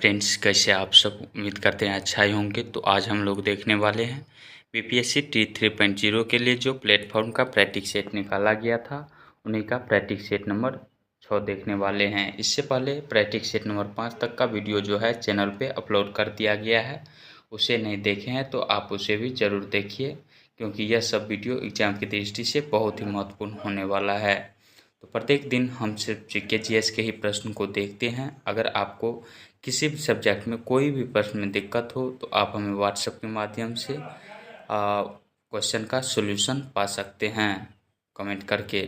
Friends, कैसे आप सब? उम्मीद करते हैं अच्छा ही होंगे। तो आज हम लोग देखने वाले हैं बीपीएससी टी 3.0 के लिए जो प्लेटफॉर्म का प्रैक्टिस सेट निकाला गया था, उन्हीं का प्रैक्टिस सेट नंबर 6 देखने वाले हैं। इससे पहले प्रैक्टिस सेट नंबर 5 तक का वीडियो जो है चैनल पे अपलोड कर दिया गया है। उसे नहीं देखे हैं तो आप उसे भी ज़रूर देखिए, क्योंकि यह सब वीडियो एग्ज़ाम की दृष्टि से बहुत ही महत्वपूर्ण होने वाला है। तो प्रत्येक दिन हम सिर्फ जीके जीएस के ही प्रश्न को देखते हैं। अगर आपको किसी भी सब्जेक्ट में कोई भी प्रश्न में दिक्कत हो तो आप हमें व्हाट्सएप के माध्यम से क्वेश्चन का सॉल्यूशन पा सकते हैं कमेंट करके।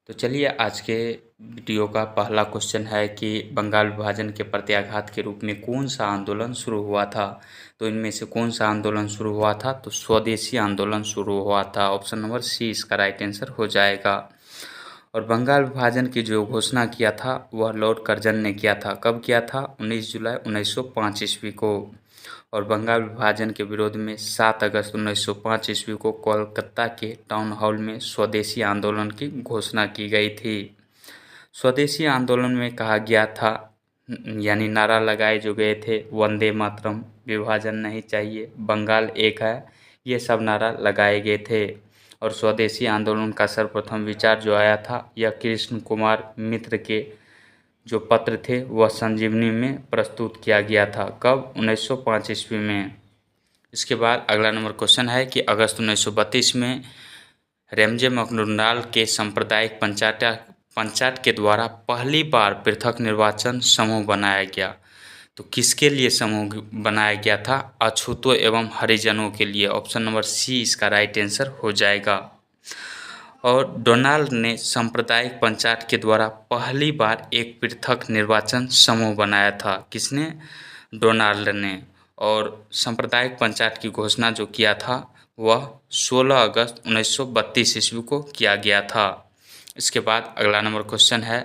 तो चलिए, आज के वीडियो का पहला क्वेश्चन है कि बंगाल विभाजन के प्रत्याघात के रूप में कौन सा आंदोलन शुरू हुआ था। तो इनमें से कौन सा आंदोलन शुरू हुआ था? तो स्वदेशी आंदोलन शुरू हुआ था। ऑप्शन नंबर सी इसका राइट आंसर हो जाएगा। और बंगाल विभाजन की जो घोषणा किया था वह लॉर्ड कर्जन ने किया था। कब किया था? 19 जुलाई 1905 ईस्वी को। और बंगाल विभाजन के विरोध में 7 अगस्त 1905 ईस्वी को कोलकाता के टाउन हॉल में स्वदेशी आंदोलन की घोषणा की गई थी। स्वदेशी आंदोलन में कहा गया था, यानी नारा लगाए जो गए थे, वंदे मातरम, विभाजन नहीं चाहिए, बंगाल एक है, ये सब नारा लगाए गए थे। और स्वदेशी आंदोलन का सर्वप्रथम विचार जो आया था यह कृष्ण कुमार मित्र के जो पत्र थे वह संजीवनी में प्रस्तुत किया गया था। कब? 1905 ईस्वी में। इसके बाद अगला नंबर क्वेश्चन है कि अगस्त 1932 में रेमजे मैकडोनाल्ड के सांप्रदायिक पंचायत के द्वारा पहली बार पृथक निर्वाचन समूह बनाया गया। तो किसके लिए समूह बनाया गया था? अछूतों एवं हरिजनों के लिए। ऑप्शन नंबर सी इसका राइट आंसर हो जाएगा। और डोनाल्ड ने सांप्रदायिक पंचायत के द्वारा पहली बार एक पृथक निर्वाचन समूह बनाया था। किसने? डोनाल्ड ने। और सांप्रदायिक पंचायत की घोषणा जो किया था वह 16 अगस्त 1932 ईस्वी को किया गया था। इसके बाद अगला नंबर क्वेश्चन है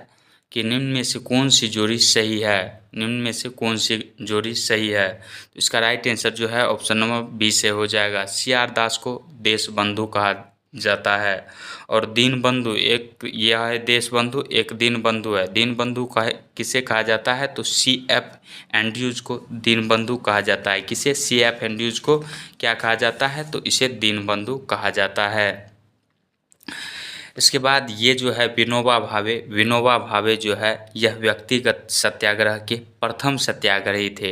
कि निम्न में से कौन सी जोड़ी सही है? निम्न में से कौन सी जोड़ी सही है? तो इसका राइट आंसर जो है ऑप्शन नंबर बी से हो जाएगा। सी.आर. दास को देश बंधु कहा जाता है। और दीन बंधु एक, यह है देश बंधु, एक दीन बंधु है। दीन बंधु किसे कहा जाता है? तो C.F. एंड्रयूज को दीन बंधु कहा जाता है। किसे? C.F. एंड्रयूज को क्या कहा जाता है? तो इसे दीन बंधु कहा जाता है। इसके बाद ये जो है विनोबा भावे जो है यह व्यक्तिगत सत्याग्रह के प्रथम सत्याग्रही थे।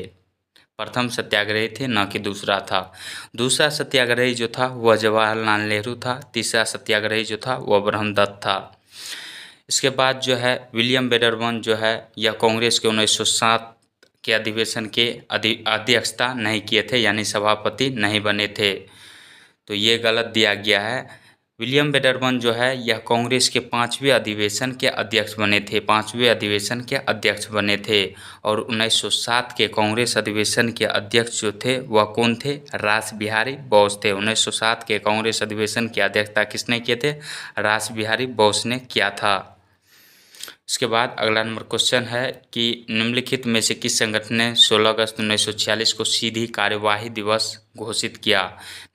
प्रथम सत्याग्रही थे, न कि दूसरा था। दूसरा सत्याग्रही जो था वह जवाहरलाल नेहरू था। तीसरा सत्याग्रही जो था वह ब्रह्मदत्त था। इसके बाद जो है विलियम वेडरबर्न जो है यह कांग्रेस के 1907 के अधिवेशन के अध्यक्षता नहीं किए थे, यानी सभापति नहीं बने थे। तो ये गलत दिया गया है। विलियम वेडरबर्न जो है यह कांग्रेस के 5वें अधिवेशन के अध्यक्ष बने थे। 5वें अधिवेशन के अध्यक्ष बने थे। और 1907 के कांग्रेस अधिवेशन के अध्यक्ष जो थे वह कौन थे? रास बिहारी बोस थे। 1907 के कांग्रेस अधिवेशन की अध्यक्षता किसने किए थे? रास बिहारी बोस ने किया था। इसके बाद अगला नंबर क्वेश्चन है कि निम्नलिखित में से किस संगठन ने 16 अगस्त 1946 को सीधी कार्यवाही दिवस घोषित किया?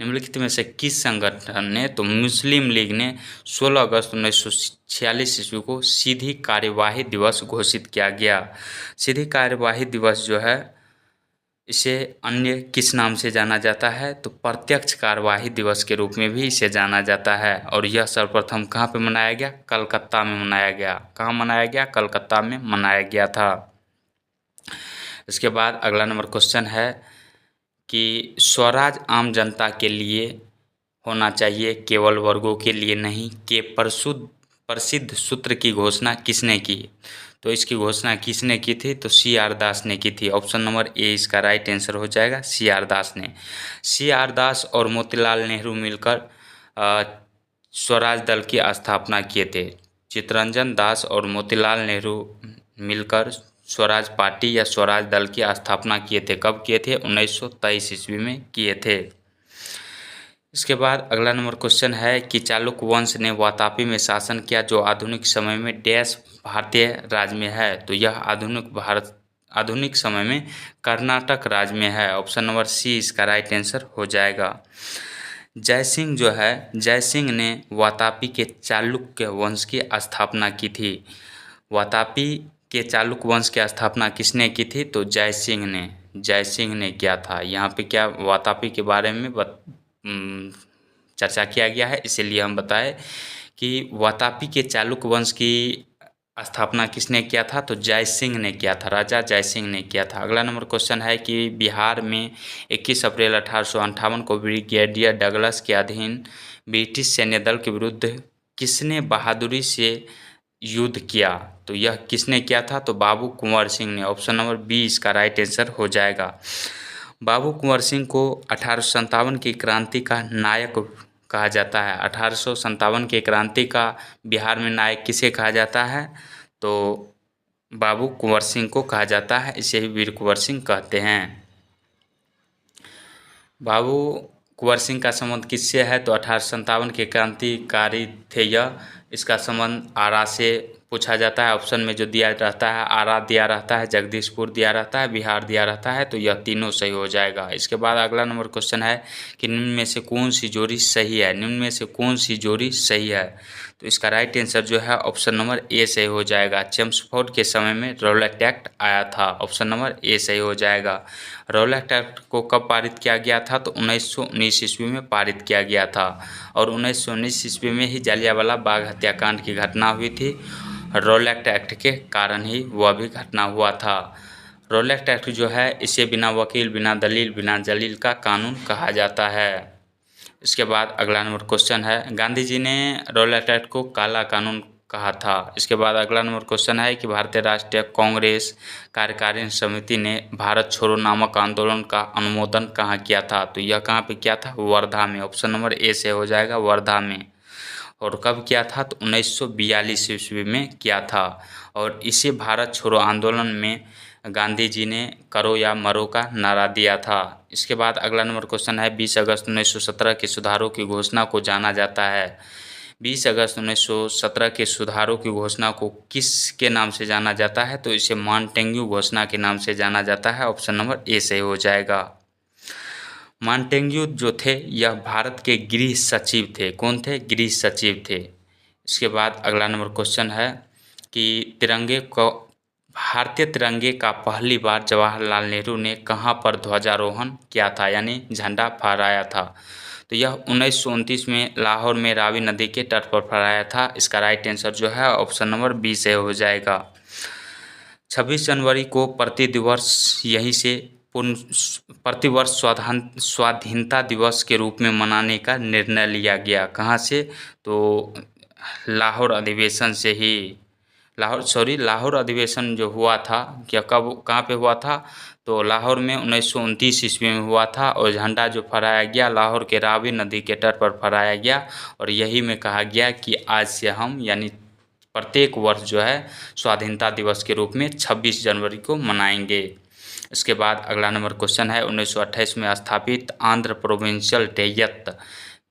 निम्नलिखित में से किस संगठन ने? तो मुस्लिम लीग ने 16 अगस्त 1946 ईस्वी को सीधी कार्यवाही दिवस घोषित किया गया। सीधी कार्यवाही दिवस जो है इसे अन्य किस नाम से जाना जाता है? तो प्रत्यक्ष कार्यवाही दिवस के रूप में भी इसे जाना जाता है। और यह सर्वप्रथम कहाँ पे मनाया गया? कलकत्ता में मनाया गया। कहाँ मनाया गया? कलकत्ता में मनाया गया था। इसके बाद अगला नंबर क्वेश्चन है कि स्वराज आम जनता के लिए होना चाहिए, केवल वर्गों के लिए नहीं, के प्रसिद्ध सूत्र की घोषणा किसने की? तो इसकी घोषणा किसने की थी? तो C.R. दास ने की थी। ऑप्शन नंबर ए इसका राइट आंसर हो जाएगा, C.R. दास ने। C.R. दास और मोतीलाल नेहरू मिलकर स्वराज दल की स्थापना किए थे। चित्तरंजन दास और मोतीलाल नेहरू मिलकर स्वराज पार्टी या स्वराज दल की स्थापना किए थे। कब किए थे? 1923 ईस्वी में किए थे। इसके बाद अगला नंबर क्वेश्चन है कि चालुक्य वंश ने वातापी में शासन किया जो आधुनिक समय में डैश भारतीय राज्य में है। तो यह आधुनिक समय में कर्नाटक राज्य में है। ऑप्शन नंबर सी इसका राइट आंसर हो जाएगा। जयसिंह जो है, जयसिंह ने वातापी के चालुक्य वंश की स्थापना की थी। वातापी के चालुक वंश की स्थापना किसने की थी? तो जयसिंह ने किया था। यहाँ पे क्या वातापी के बारे में चर्चा किया गया है, इसीलिए हम बताए कि वातापी के चालुक वंश की स्थापना किसने किया था? तो जयसिंह ने किया था, राजा जयसिंह ने किया था। अगला नंबर क्वेश्चन है कि बिहार में 21 अप्रैल 1858 को ब्रिगेडियर डगलस के अधीन ब्रिटिश सैन्य दल के विरुद्ध किसने बहादुरी से युद्ध किया? तो यह किसने किया था? तो बाबू कुंवर सिंह ने। ऑप्शन नंबर बी इसका राइट आंसर हो जाएगा। बाबू कुंवर सिंह को 1857 की क्रांति का नायक कहा जाता है। 1857 की क्रांति का बिहार में नायक किसे कहा जाता है? तो बाबू कुंवर सिंह को कहा जाता है, इसे ही वीर कुंवर सिंह कहते हैं। बाबू कुंवर सिंह का संबंध किससे है? तो 1857 के क्रांतिकारी थे यह। इसका संबंध आरा से पूछा जाता है। ऑप्शन में जो दिया रहता है, आरा दिया रहता है, जगदीशपुर दिया रहता है, बिहार दिया रहता है, तो यह तीनों सही हो जाएगा। इसके बाद अगला नंबर क्वेश्चन है कि निम्न में से कौन सी जोड़ी सही है? निम्न में से कौन सी जोड़ी सही है? तो इसका राइट आंसर जो है ऑप्शन नंबर ए सही हो जाएगा। चेम्सफोर्ड के समय में रौलट एक्ट आया था। ऑप्शन नंबर ए सही हो जाएगा। रौलट एक्ट को कब पारित किया गया था? तो 1919 ईस्वी में पारित किया गया था, और 1919 ईस्वी में ही जलियांवाला बाग हत्याकांड की घटना हुई थी। रौलट एक्ट के कारण ही वह भी घटना हुआ था। रौलट एक्ट जो है, इसे बिना वकील, बिना दलील, बिना जलील का कानून कहा जाता है। इसके बाद अगला नंबर क्वेश्चन है, गांधी जी ने रौलट एक्ट को काला कानून कहा था। इसके बाद अगला नंबर क्वेश्चन है कि भारतीय राष्ट्रीय कांग्रेस कार्यकारिणी समिति ने भारत छोड़ो नामक आंदोलन का अनुमोदन कहाँ किया था? तो यह कहाँ पे किया था? वर्धा में। ऑप्शन नंबर ए से हो जाएगा, वर्धा में। और कब किया था? तो 1942 ईस्वी में किया था। और इसी भारत छोड़ो आंदोलन में गांधी जी ने करो या मरो का नारा दिया था। इसके बाद अगला नंबर क्वेश्चन है, 20 अगस्त 1917 के सुधारों की घोषणा को जाना जाता है। 20 अगस्त 1917 के सुधारों की घोषणा को किस के नाम से जाना जाता है? तो इसे मॉन्टेग्यू घोषणा के नाम से जाना जाता है। ऑप्शन नंबर ए सही हो जाएगा। मॉन्टेग्यू जो थे, यह भारत के गृह सचिव थे। कौन थे? गृह सचिव थे। इसके बाद अगला नंबर क्वेश्चन है कि भारतीय तिरंगे का पहली बार जवाहरलाल नेहरू ने कहाँ पर ध्वजारोहण किया था, यानी झंडा फहराया था? तो यह 1929 में लाहौर में रावी नदी के तट पर फहराया था। इसका राइट आंसर जो है ऑप्शन नंबर बी से हो जाएगा। 26 जनवरी को प्रतिवर्ष यहीं से प्रतिवर्ष स्वाधीनता दिवस के रूप में मनाने का निर्णय लिया गया। कहाँ से? तो लाहौर अधिवेशन से ही। लाहौर अधिवेशन जो हुआ था, क्या कब कहाँ पे हुआ था? तो लाहौर में 1929 ईस्वी में हुआ था। और झंडा जो फहराया गया लाहौर के रावी नदी के तट पर फहराया गया, और यही में कहा गया कि आज से हम, यानी प्रत्येक वर्ष जो है स्वाधीनता दिवस के रूप में 26 जनवरी को मनाएंगे। इसके बाद अगला नंबर क्वेश्चन है, 1928 में स्थापित आंध्र प्रोविंशियल रैयत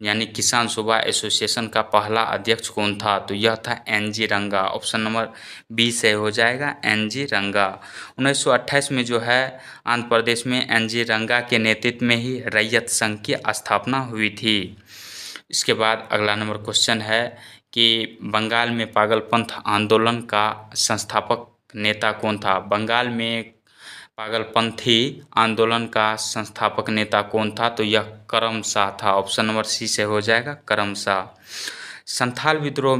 यानी किसान सुबह एसोसिएशन का पहला अध्यक्ष कौन था? तो यह था एन.जी. रंगा। ऑप्शन नंबर बी से हो जाएगा, एन.जी. रंगा। 1928 में जो है आंध्र प्रदेश में एन.जी. रंगा के नेतृत्व में ही रैयत संघ की स्थापना हुई थी। इसके बाद अगला नंबर क्वेश्चन है कि बंगाल में पागलपंथ आंदोलन का संस्थापक नेता कौन था? बंगाल में पागलपंथी आंदोलन का संस्थापक नेता कौन था? तो यह करम शाह था। ऑप्शन नंबर सी से हो जाएगा, करम शाह। संथाल विद्रोह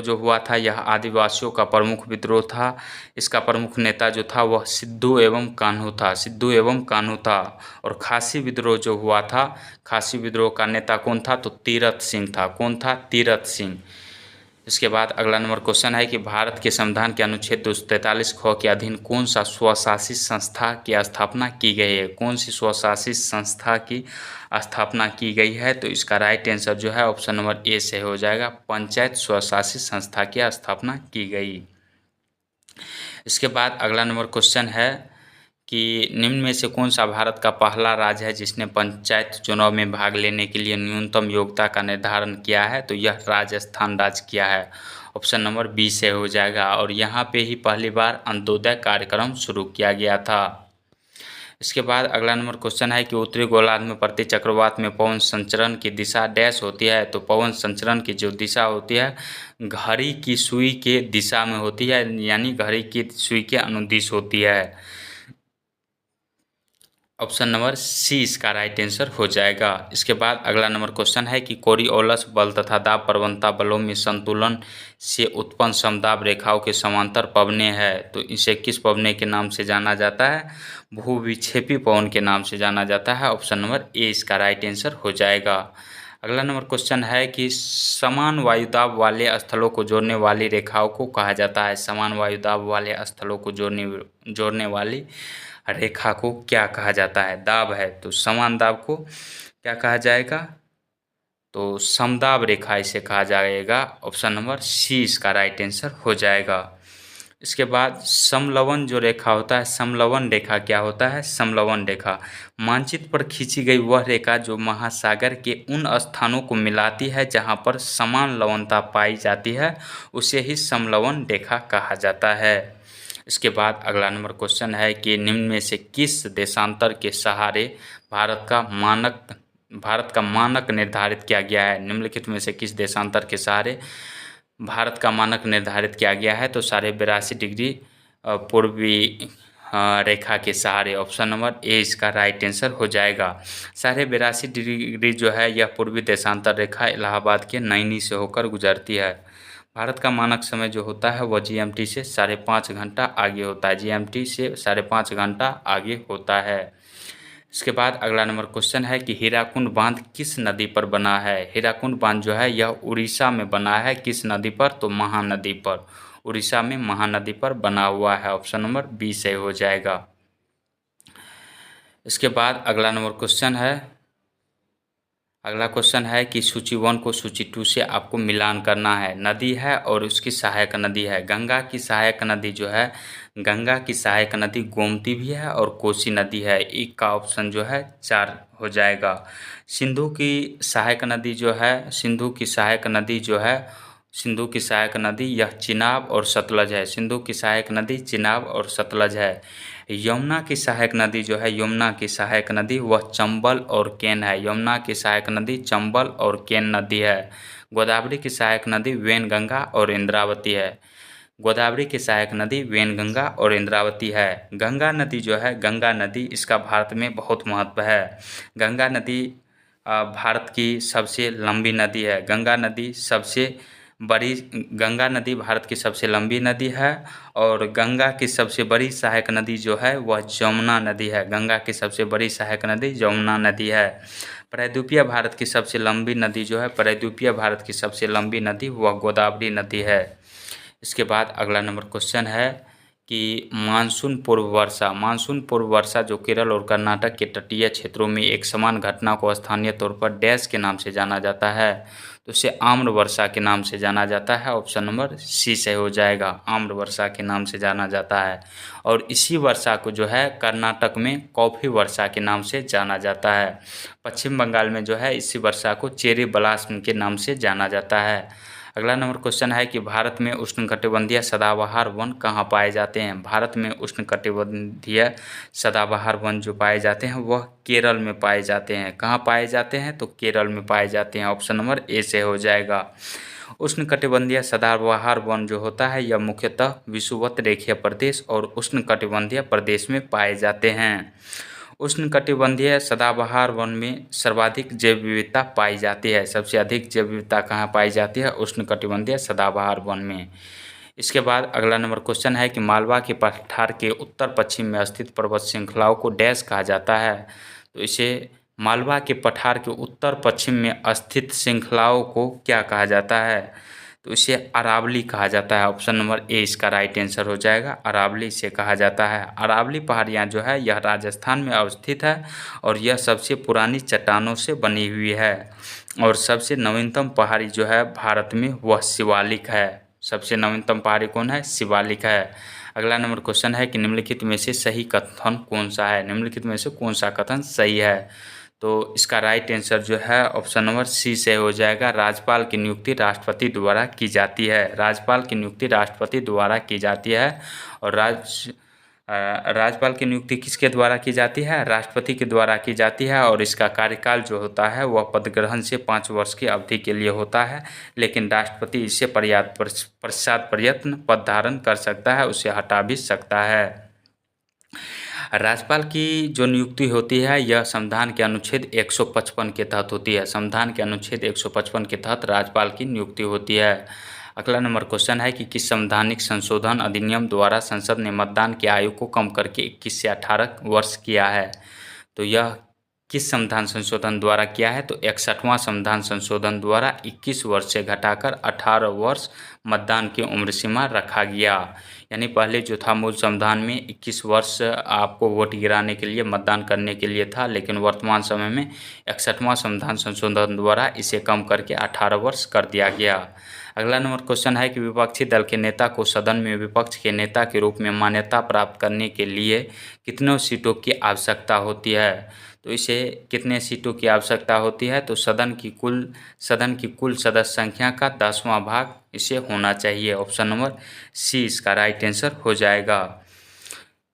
जो हुआ था, यह आदिवासियों का प्रमुख विद्रोह था। इसका प्रमुख नेता जो था वह सिद्धू एवं कान्हू था। और खासी विद्रोह जो हुआ था, खासी विद्रोह का नेता कौन था? तो तीरथ सिंह था। कौन था? तीरथ सिंह। इसके बाद अगला नंबर क्वेश्चन है कि भारत के संविधान के अनुच्छेद 243 ख के अधीन कौन सा स्वशासित संस्था की स्थापना की गई है? कौन सी स्वशासित संस्था की स्थापना की गई है? तो इसका राइट आंसर जो है ऑप्शन नंबर ए से हो जाएगा, पंचायत स्वशासित संस्था की स्थापना की गई। इसके बाद अगला नंबर क्वेश्चन है कि निम्न में से कौन सा भारत का पहला राज्य है जिसने पंचायत चुनाव में भाग लेने के लिए न्यूनतम योग्यता का निर्धारण किया है? तो यह राजस्थान राज्य किया है। ऑप्शन नंबर बी से हो जाएगा। और यहाँ पे ही पहली बार अंत्योदय कार्यक्रम शुरू किया गया था। इसके बाद अगला नंबर क्वेश्चन है कि उत्तरी गोलार्ध में प्रति चक्रवात में पवन संचरण की दिशा डैश होती है। तो पवन संचरण की जो दिशा होती है घड़ी की सुई के दिशा में होती है, यानी घड़ी की सुई के अनुदिश होती है। ऑप्शन नंबर सी इसका राइट आंसर हो जाएगा। इसके बाद अगला नंबर क्वेश्चन है कि कोरिओलस बल तथा दाब प्रवणता बलों में संतुलन से उत्पन्न समदाब रेखाओं के समांतर पवने है। तो इसे किस पवने के नाम से जाना जाता है? भूविक्षेपी पवन के नाम से जाना जाता है। ऑप्शन नंबर ए इसका राइट आंसर हो जाएगा। अगला नंबर क्वेश्चन है कि समान वायुदाब वाले स्थलों को जोड़ने वाली रेखाओं को कहा जाता है। समान वायुदाब वाले स्थलों को जोड़ने वाली रेखा को क्या कहा जाता है? दाब है तो समान दाब को क्या कहा जाएगा? तो समदाब रेखा इसे कहा जाएगा। ऑप्शन नंबर सी इसका राइट आंसर हो जाएगा। इसके बाद समलवन जो रेखा होता है, समलवन रेखा क्या होता है? समलवन रेखा मानचित्र पर खींची गई वह रेखा जो महासागर के उन स्थानों को मिलाती है जहां पर समान लवणता पाई जाती है, उसे ही समलवन रेखा कहा जाता है। इसके बाद अगला नंबर क्वेश्चन है कि निम्न में से किस देशांतर के सहारे भारत का मानक निर्धारित किया गया है? निम्नलिखित में से किस देशांतर के सहारे भारत का मानक निर्धारित किया गया है? तो 82.5 डिग्री पूर्वी रेखा के सहारे। ऑप्शन नंबर ए इसका राइट आंसर हो जाएगा। 82.5 डिग्री जो है यह पूर्वी देशांतर रेखा इलाहाबाद के नैनी से होकर गुजरती है। भारत का मानक समय जो होता है वह जीएमटी से 5.5 घंटा आगे होता है। जीएमटी से 5.5 घंटा आगे होता है। इसके बाद अगला नंबर क्वेश्चन है कि हीराकुंड बांध किस नदी पर बना है? हीराकुंड बांध जो है यह उड़ीसा में बना है। किस नदी पर? तो महानदी पर। उड़ीसा में महानदी पर बना हुआ है। ऑप्शन नंबर बी सही हो जाएगा। इसके बाद अगला नंबर क्वेश्चन है कि सूची 1 को सूची 2 से आपको मिलान करना है। नदी है और उसकी सहायक नदी है। गंगा की सहायक नदी जो है, गंगा की सहायक नदी गोमती भी है और कोसी नदी है। एक का ऑप्शन जो है 4 हो जाएगा। सिंधु की सहायक नदी यह चिनाब और सतलज है। सिंधु की सहायक नदी चिनाब और सतलज है। यमुना की सहायक नदी जो है, यमुना की सहायक नदी वह चंबल और केन है। यमुना की सहायक नदी चंबल और केन नदी है। गोदावरी की सहायक नदी वैनगंगा और इंद्रावती है। गोदावरी की सहायक नदी वैनगंगा और इंद्रावती है। गंगा नदी जो है, गंगा नदी इसका भारत में बहुत महत्व है। गंगा नदी भारत की सबसे लंबी नदी है। गंगा नदी भारत की सबसे लंबी नदी है और गंगा की सबसे बड़ी सहायक नदी जो है वह जमुना नदी है। गंगा की सबसे बड़ी सहायक नदी जमुना नदी है। प्रायद्वीपीय भारत की सबसे लंबी नदी वह गोदावरी नदी है। इसके बाद अगला नंबर क्वेश्चन है कि मानसून पूर्व वर्षा जो केरल और कर्नाटक के तटीय क्षेत्रों में एक समान घटना को स्थानीय तौर पर डैश के नाम से जाना जाता है। तो इसे आम्र वर्षा के नाम से जाना जाता है। ऑप्शन नंबर सी से हो जाएगा। आम्र वर्षा के नाम से जाना जाता है। और इसी वर्षा को जो है कर्नाटक में कॉफी वर्षा के नाम से जाना जाता है। पश्चिम बंगाल में जो है इसी वर्षा को चेरी ब्लॉसम के नाम से जाना जाता है। अगला नंबर क्वेश्चन है कि भारत में उष्णकटिबंधीय सदाबहार वन कहाँ पाए जाते हैं? भारत में उष्णकटिबंधीय सदाबहार वन जो पाए जाते हैं वह केरल में पाए जाते हैं। कहाँ पाए जाते हैं? तो केरल में पाए जाते हैं। ऑप्शन नंबर ए से हो जाएगा। उष्णकटिबंधीय सदाबहार वन जो होता है यह मुख्यतः विषुवत रेखीय प्रदेश और उष्णकटिबंधीय प्रदेश में पाए जाते हैं। उष्णकटिबंधीय सदाबहार वन में सर्वाधिक जैव विविधता पाई जाती है। सबसे अधिक जैव विविधता कहाँ पाई जाती है? उष्णकटिबंधीय सदाबहार वन में। इसके बाद अगला नंबर क्वेश्चन है कि मालवा के पठार के उत्तर पश्चिम में स्थित पर्वत श्रृंखलाओं को डैश कहा जाता है। तो इसे मालवा के पठार के उत्तर पश्चिम में स्थित श्रृंखलाओं को क्या कहा जाता है? तो इसे अरावली कहा जाता है। ऑप्शन नंबर ए इसका राइट आंसर हो जाएगा। अरावली से कहा जाता है। अरावली पहाड़ियाँ जो है यह राजस्थान में अवस्थित है और यह सबसे पुरानी चट्टानों से बनी हुई है। और सबसे नवीनतम पहाड़ी जो है भारत में वह शिवालिक है। सबसे नवीनतम पहाड़ी कौन है? शिवालिक है। अगला नंबर क्वेश्चन है कि निम्नलिखित में से सही कथन कौन सा है? निम्नलिखित में से कौन सा कथन सही है? तो इसका राइट आंसर जो है ऑप्शन नंबर सी से हो जाएगा। राज्यपाल की नियुक्ति राष्ट्रपति द्वारा की जाती है। राज्यपाल की नियुक्ति राष्ट्रपति द्वारा की जाती है और राज्यपाल की नियुक्ति किसके द्वारा की जाती है? राष्ट्रपति के द्वारा की जाती है और इसका कार्यकाल जो होता है वह पद ग्रहण से 5 वर्ष की अवधि के लिए होता है, लेकिन राष्ट्रपति इससे पश्चात प्रयत्न पद धारण कर सकता है, उसे हटा भी सकता है। राज्यपाल की जो नियुक्ति होती है यह संविधान के अनुच्छेद 155 के तहत होती है। संविधान के अनुच्छेद 155 के तहत राज्यपाल की नियुक्ति होती है। अगला नंबर क्वेश्चन है कि किस संवैधानिक संशोधन अधिनियम द्वारा संसद ने मतदान की आयु को कम करके 21 से 18 वर्ष किया है? तो यह किस संविधान संशोधन द्वारा किया है? तो 61वां संविधान संशोधन द्वारा 21 वर्ष से घटाकर 18 वर्ष मतदान की उम्र सीमा रखा गया। यानी पहले जो था मूल संविधान में 21 वर्ष आपको वोट गिराने के लिए मतदान करने के लिए था, लेकिन वर्तमान समय में 61वां संविधान संशोधन द्वारा इसे कम करके 18 वर्ष कर दिया गया। अगला नंबर क्वेश्चन है कि विपक्षी दल के नेता को सदन में विपक्ष के नेता के रूप में मान्यता प्राप्त करने के लिए कितने सीटों की आवश्यकता होती है? तो इसे कितने सीटों की आवश्यकता होती है? तो सदन की कुल सदस्य संख्या का 10वां भाग इसे होना चाहिए। ऑप्शन नंबर सी इसका राइट आंसर हो जाएगा।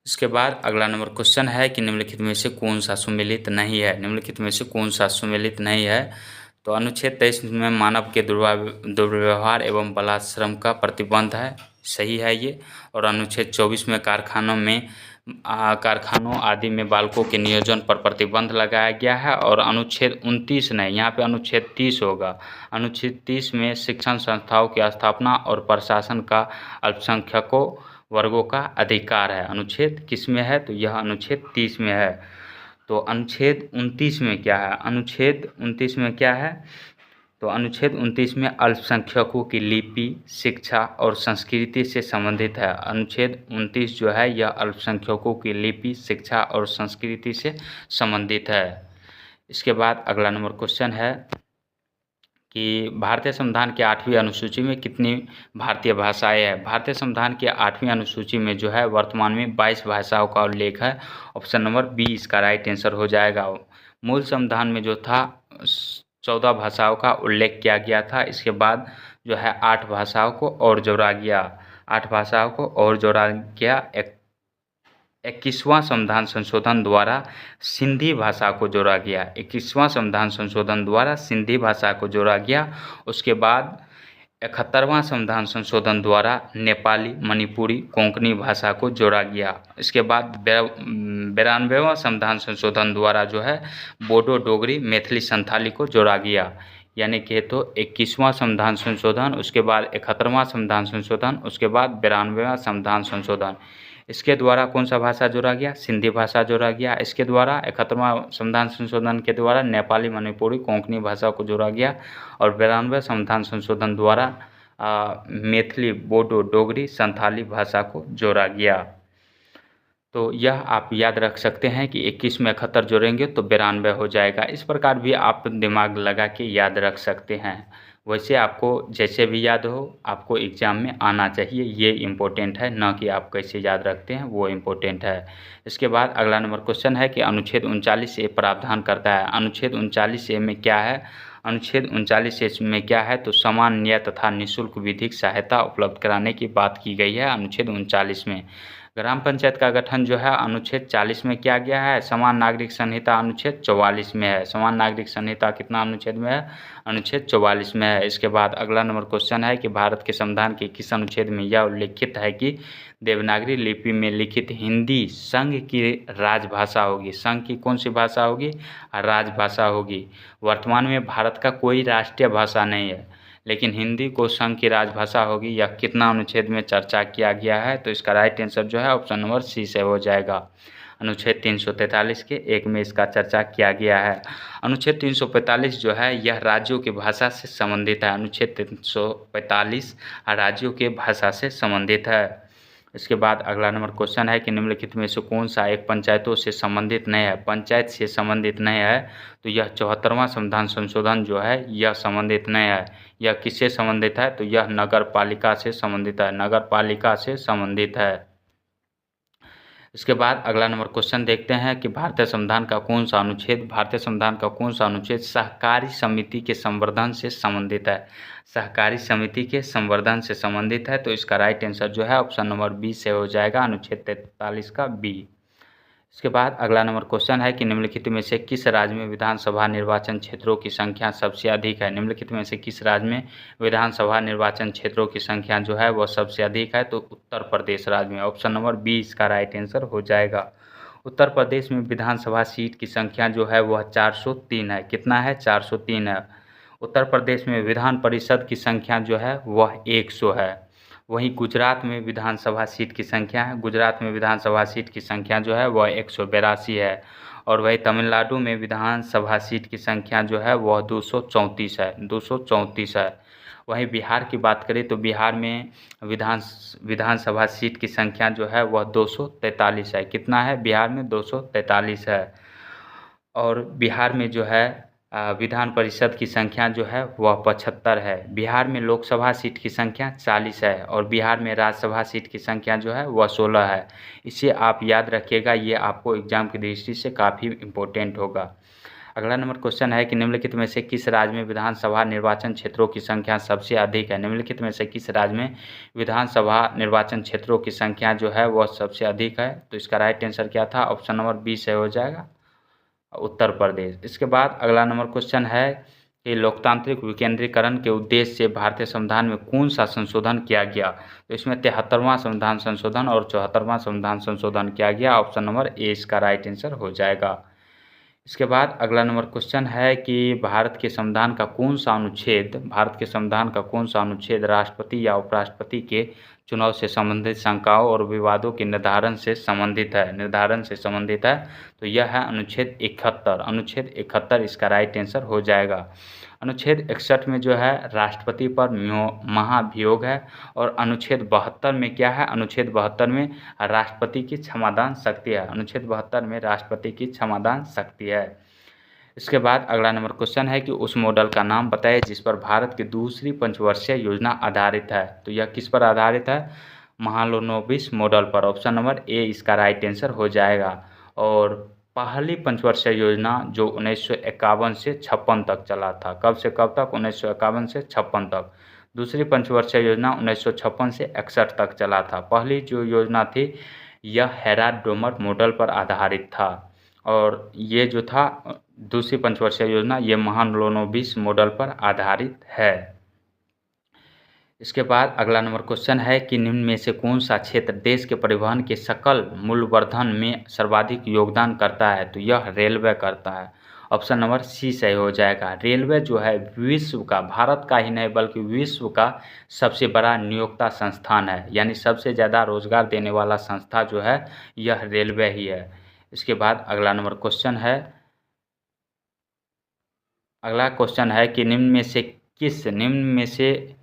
इसके बाद अगला नंबर क्वेश्चन है कि निम्नलिखित में से कौन सा सुमेलित नहीं है? निम्नलिखित में से कौन सा सुमेलित नहीं है? तो अनुच्छेद 23 में मानव के दुर्व्यवहार एवं बलात्श्रम का प्रतिबंध है, सही है ये। और अनुच्छेद 24 में कारखानों आदि में बालकों के नियोजन पर प्रतिबंध लगाया गया है। और अनुच्छेद 29 नहीं, यहाँ पे अनुच्छेद 30 होगा। अनुच्छेद 30 में शिक्षण संस्थाओं की स्थापना और प्रशासन का अल्पसंख्यकों वर्गों का अधिकार है। अनुच्छेद किस में है? तो यह अनुच्छेद 30 में है। तो अनुच्छेद 29 में क्या है? अनुच्छेद 29 में क्या है? तो अनुच्छेद 29 में अल्पसंख्यकों की लिपि, शिक्षा और संस्कृति से संबंधित है। अनुच्छेद 29 जो है यह अल्पसंख्यकों की लिपि, शिक्षा और संस्कृति से संबंधित है। इसके बाद अगला नंबर क्वेश्चन है कि भारतीय संविधान के 8वीं अनुसूची में कितनी भारतीय भाषाएं हैं? भारतीय संविधान के 8वीं अनुसूची में जो है वर्तमान में 22 भाषाओं का उल्लेख है। ऑप्शन नंबर बी इसका राइट आंसर हो जाएगा। मूल संविधान में जो था 14 भाषाओं का उल्लेख किया गया था। इसके बाद जो है 8 भाषाओं को और जोड़ा गया। 8 भाषाओं को और जोड़ा गया। 21वां संविधान संशोधन द्वारा सिंधी भाषा को जोड़ा गया। 21वां संविधान संशोधन द्वारा सिंधी भाषा को जोड़ा गया। उसके बाद 71वां संविधान संशोधन द्वारा नेपाली, मणिपुरी, कोंकणी भाषा को जोड़ा गया। इसके बाद 92वां संविधान संशोधन द्वारा जो है बोडो, डोगरी, मैथिली, संथाली को जोड़ा गया। यानी कि तो 21वां संविधान संशोधन, उसके बाद 71वां संविधान संशोधन, उसके बाद 92वां संविधान संशोधन। इसके द्वारा कौन सा भाषा जोड़ा गया? सिंधी भाषा जोड़ा गया। इसके द्वारा 71वां संविधान संशोधन के द्वारा नेपाली, मणिपुरी, कोंकणी भाषा को जोड़ा गया। और 92वें संविधान संशोधन द्वारा मैथिली, बोडो, डोगरी, संथाली भाषा को जोड़ा गया। तो यह आप याद रख सकते हैं कि 21 में 71 जोड़ेंगे तो 92 हो जाएगा। इस प्रकार भी आप दिमाग लगा के याद रख सकते हैं। वैसे आपको जैसे भी याद हो आपको एग्ज़ाम में आना चाहिए, ये इम्पोर्टेंट है, ना कि आप कैसे याद रखते हैं वो इम्पोर्टेंट है। इसके बाद अगला नंबर क्वेश्चन है कि अनुच्छेद 39A प्रावधान करता है। अनुच्छेद 39A में क्या है? अनुच्छेद 39A में क्या है? तो समान न्याय तथा निःशुल्क विधिक सहायता उपलब्ध कराने की बात की गई है अनुच्छेद 39 में। ग्राम पंचायत का गठन जो है अनुच्छेद 40 में किया गया है। समान नागरिक संहिता अनुच्छेद 44 में है। समान नागरिक संहिता कितना अनुच्छेद में है? अनुच्छेद 44 में है। इसके बाद अगला नंबर क्वेश्चन है कि भारत के संविधान के किस अनुच्छेद में यह उल्लिखित है कि देवनागरी लिपि में लिखित हिंदी संघ की राजभाषा होगी? संघ की कौन सी भाषा होगी? राजभाषा होगी। वर्तमान में भारत का कोई राष्ट्रीय भाषा नहीं है, लेकिन हिंदी को संघ की राजभाषा होगी। यह कितना अनुच्छेद में चर्चा किया गया है? तो इसका राइट आंसर जो है ऑप्शन नंबर सी से हो जाएगा। अनुच्छेद 343 के 1 में इसका चर्चा किया गया है। अनुच्छेद 345 जो है यह राज्यों की भाषा से संबंधित है। अनुच्छेद 345 राज्यों के भाषा से संबंधित है। इसके बाद अगला नंबर क्वेश्चन है कि निम्नलिखित में से कौन सा एक पंचायतों से संबंधित नहीं है? पंचायत से संबंधित नहीं है तो यह 74वां संविधान संशोधन जो है यह संबंधित नहीं है। यह किससे संबंधित है? तो यह नगर पालिका से संबंधित है। नगर पालिका से संबंधित है। इसके बाद अगला नंबर क्वेश्चन देखते हैं कि भारतीय संविधान का कौन सा अनुच्छेद सहकारी समिति के संवर्धन से संबंधित है। सहकारी समिति के संवर्धन से संबंधित है, तो इसका राइट आंसर जो है ऑप्शन नंबर बी से हो जाएगा, अनुच्छेद 43 का बी। इसके बाद अगला नंबर क्वेश्चन है कि निम्नलिखित में से किस राज्य में विधानसभा निर्वाचन क्षेत्रों की संख्या सबसे अधिक है। निम्नलिखित में से किस राज्य में विधानसभा निर्वाचन क्षेत्रों की संख्या जो है वह सबसे अधिक है, तो उत्तर प्रदेश राज्य में, ऑप्शन नंबर बी इसका राइट आंसर हो जाएगा। उत्तर प्रदेश में विधानसभा सीट की संख्या जो है वह 403 है। कितना है? 403 है। उत्तर प्रदेश में विधान परिषद की संख्या जो है वह 100 है। वहीं गुजरात में विधानसभा सीट की संख्या जो है वह 182 है। और वही तमिलनाडु में विधानसभा सीट की संख्या जो है वह 234 है। वहीं बिहार की बात करें तो बिहार में विधानसभा सीट की संख्या जो है वह 243 है। कितना है? बिहार में 243 है। और बिहार में जो है विधान परिषद की संख्या जो है वह 75 है। बिहार में लोकसभा सीट की संख्या 40 है और बिहार में राज्यसभा सीट की संख्या जो है वह 16 है। इसे आप याद रखिएगा, ये आपको एग्जाम की दृष्टि से काफ़ी इम्पोर्टेंट होगा। अगला नंबर क्वेश्चन है कि निम्नलिखित में से किस राज्य में विधानसभा निर्वाचन क्षेत्रों की संख्या सबसे अधिक है। निम्नलिखित में से किस राज्य में विधानसभा निर्वाचन क्षेत्रों की संख्या जो है वह सबसे अधिक है, तो इसका राइट आंसर क्या था? ऑप्शन नंबर बी से हो जाएगा, उत्तर प्रदेश। इसके बाद अगला नंबर क्वेश्चन है कि लोकतांत्रिक विकेंद्रीकरण के उद्देश्य से भारतीय संविधान में कौन सा संशोधन किया गया। तो इसमें 73वां संविधान संशोधन और 74वां संविधान संशोधन किया गया। ऑप्शन नंबर ए इसका राइट आंसर हो जाएगा। इसके बाद अगला नंबर क्वेश्चन है कि भारत के संविधान का कौन सा अनुच्छेद राष्ट्रपति या उपराष्ट्रपति के चुनाव से संबंधित शंकाओं और विवादों के निर्धारण से संबंधित है। तो यह है अनुच्छेद 71 इसका राइट आंसर हो जाएगा। अनुच्छेद 61 में जो है राष्ट्रपति पर महाभियोग है और अनुच्छेद 72 में क्या है? अनुच्छेद 72 में राष्ट्रपति की क्षमादान शक्ति है। इसके बाद अगला नंबर क्वेश्चन है कि उस मॉडल का नाम बताइए जिस पर भारत की दूसरी पंचवर्षीय योजना आधारित है। तो यह किस पर आधारित है? महालनोबिस मॉडल पर। ऑप्शन नंबर ए इसका राइट आंसर हो जाएगा। और पहली पंचवर्षीय योजना जो 1951 से 56 तक चला था। कब से कब तक? 1951 से 56 तक। दूसरी पंचवर्षीय योजना 1956 से 61 तक चला था। पहली जो योजना थी यह हेराल्ड डोमर मॉडल पर आधारित था और ये जो था दूसरी पंचवर्षीय योजना ये महालनोबिस मॉडल पर आधारित है। इसके बाद अगला नंबर क्वेश्चन है कि निम्न में से कौन सा क्षेत्र देश के परिवहन के सकल मूल्यवर्धन में सर्वाधिक योगदान करता है। तो यह रेलवे करता है। ऑप्शन नंबर सी सही हो जाएगा। रेलवे जो है विश्व का, भारत का ही नहीं बल्कि विश्व का सबसे बड़ा नियोक्ता संस्थान है, यानी सबसे ज़्यादा रोजगार देने वाला संस्था जो है यह रेलवे ही है। इसके बाद अगला नंबर क्वेश्चन है कि निम्न में से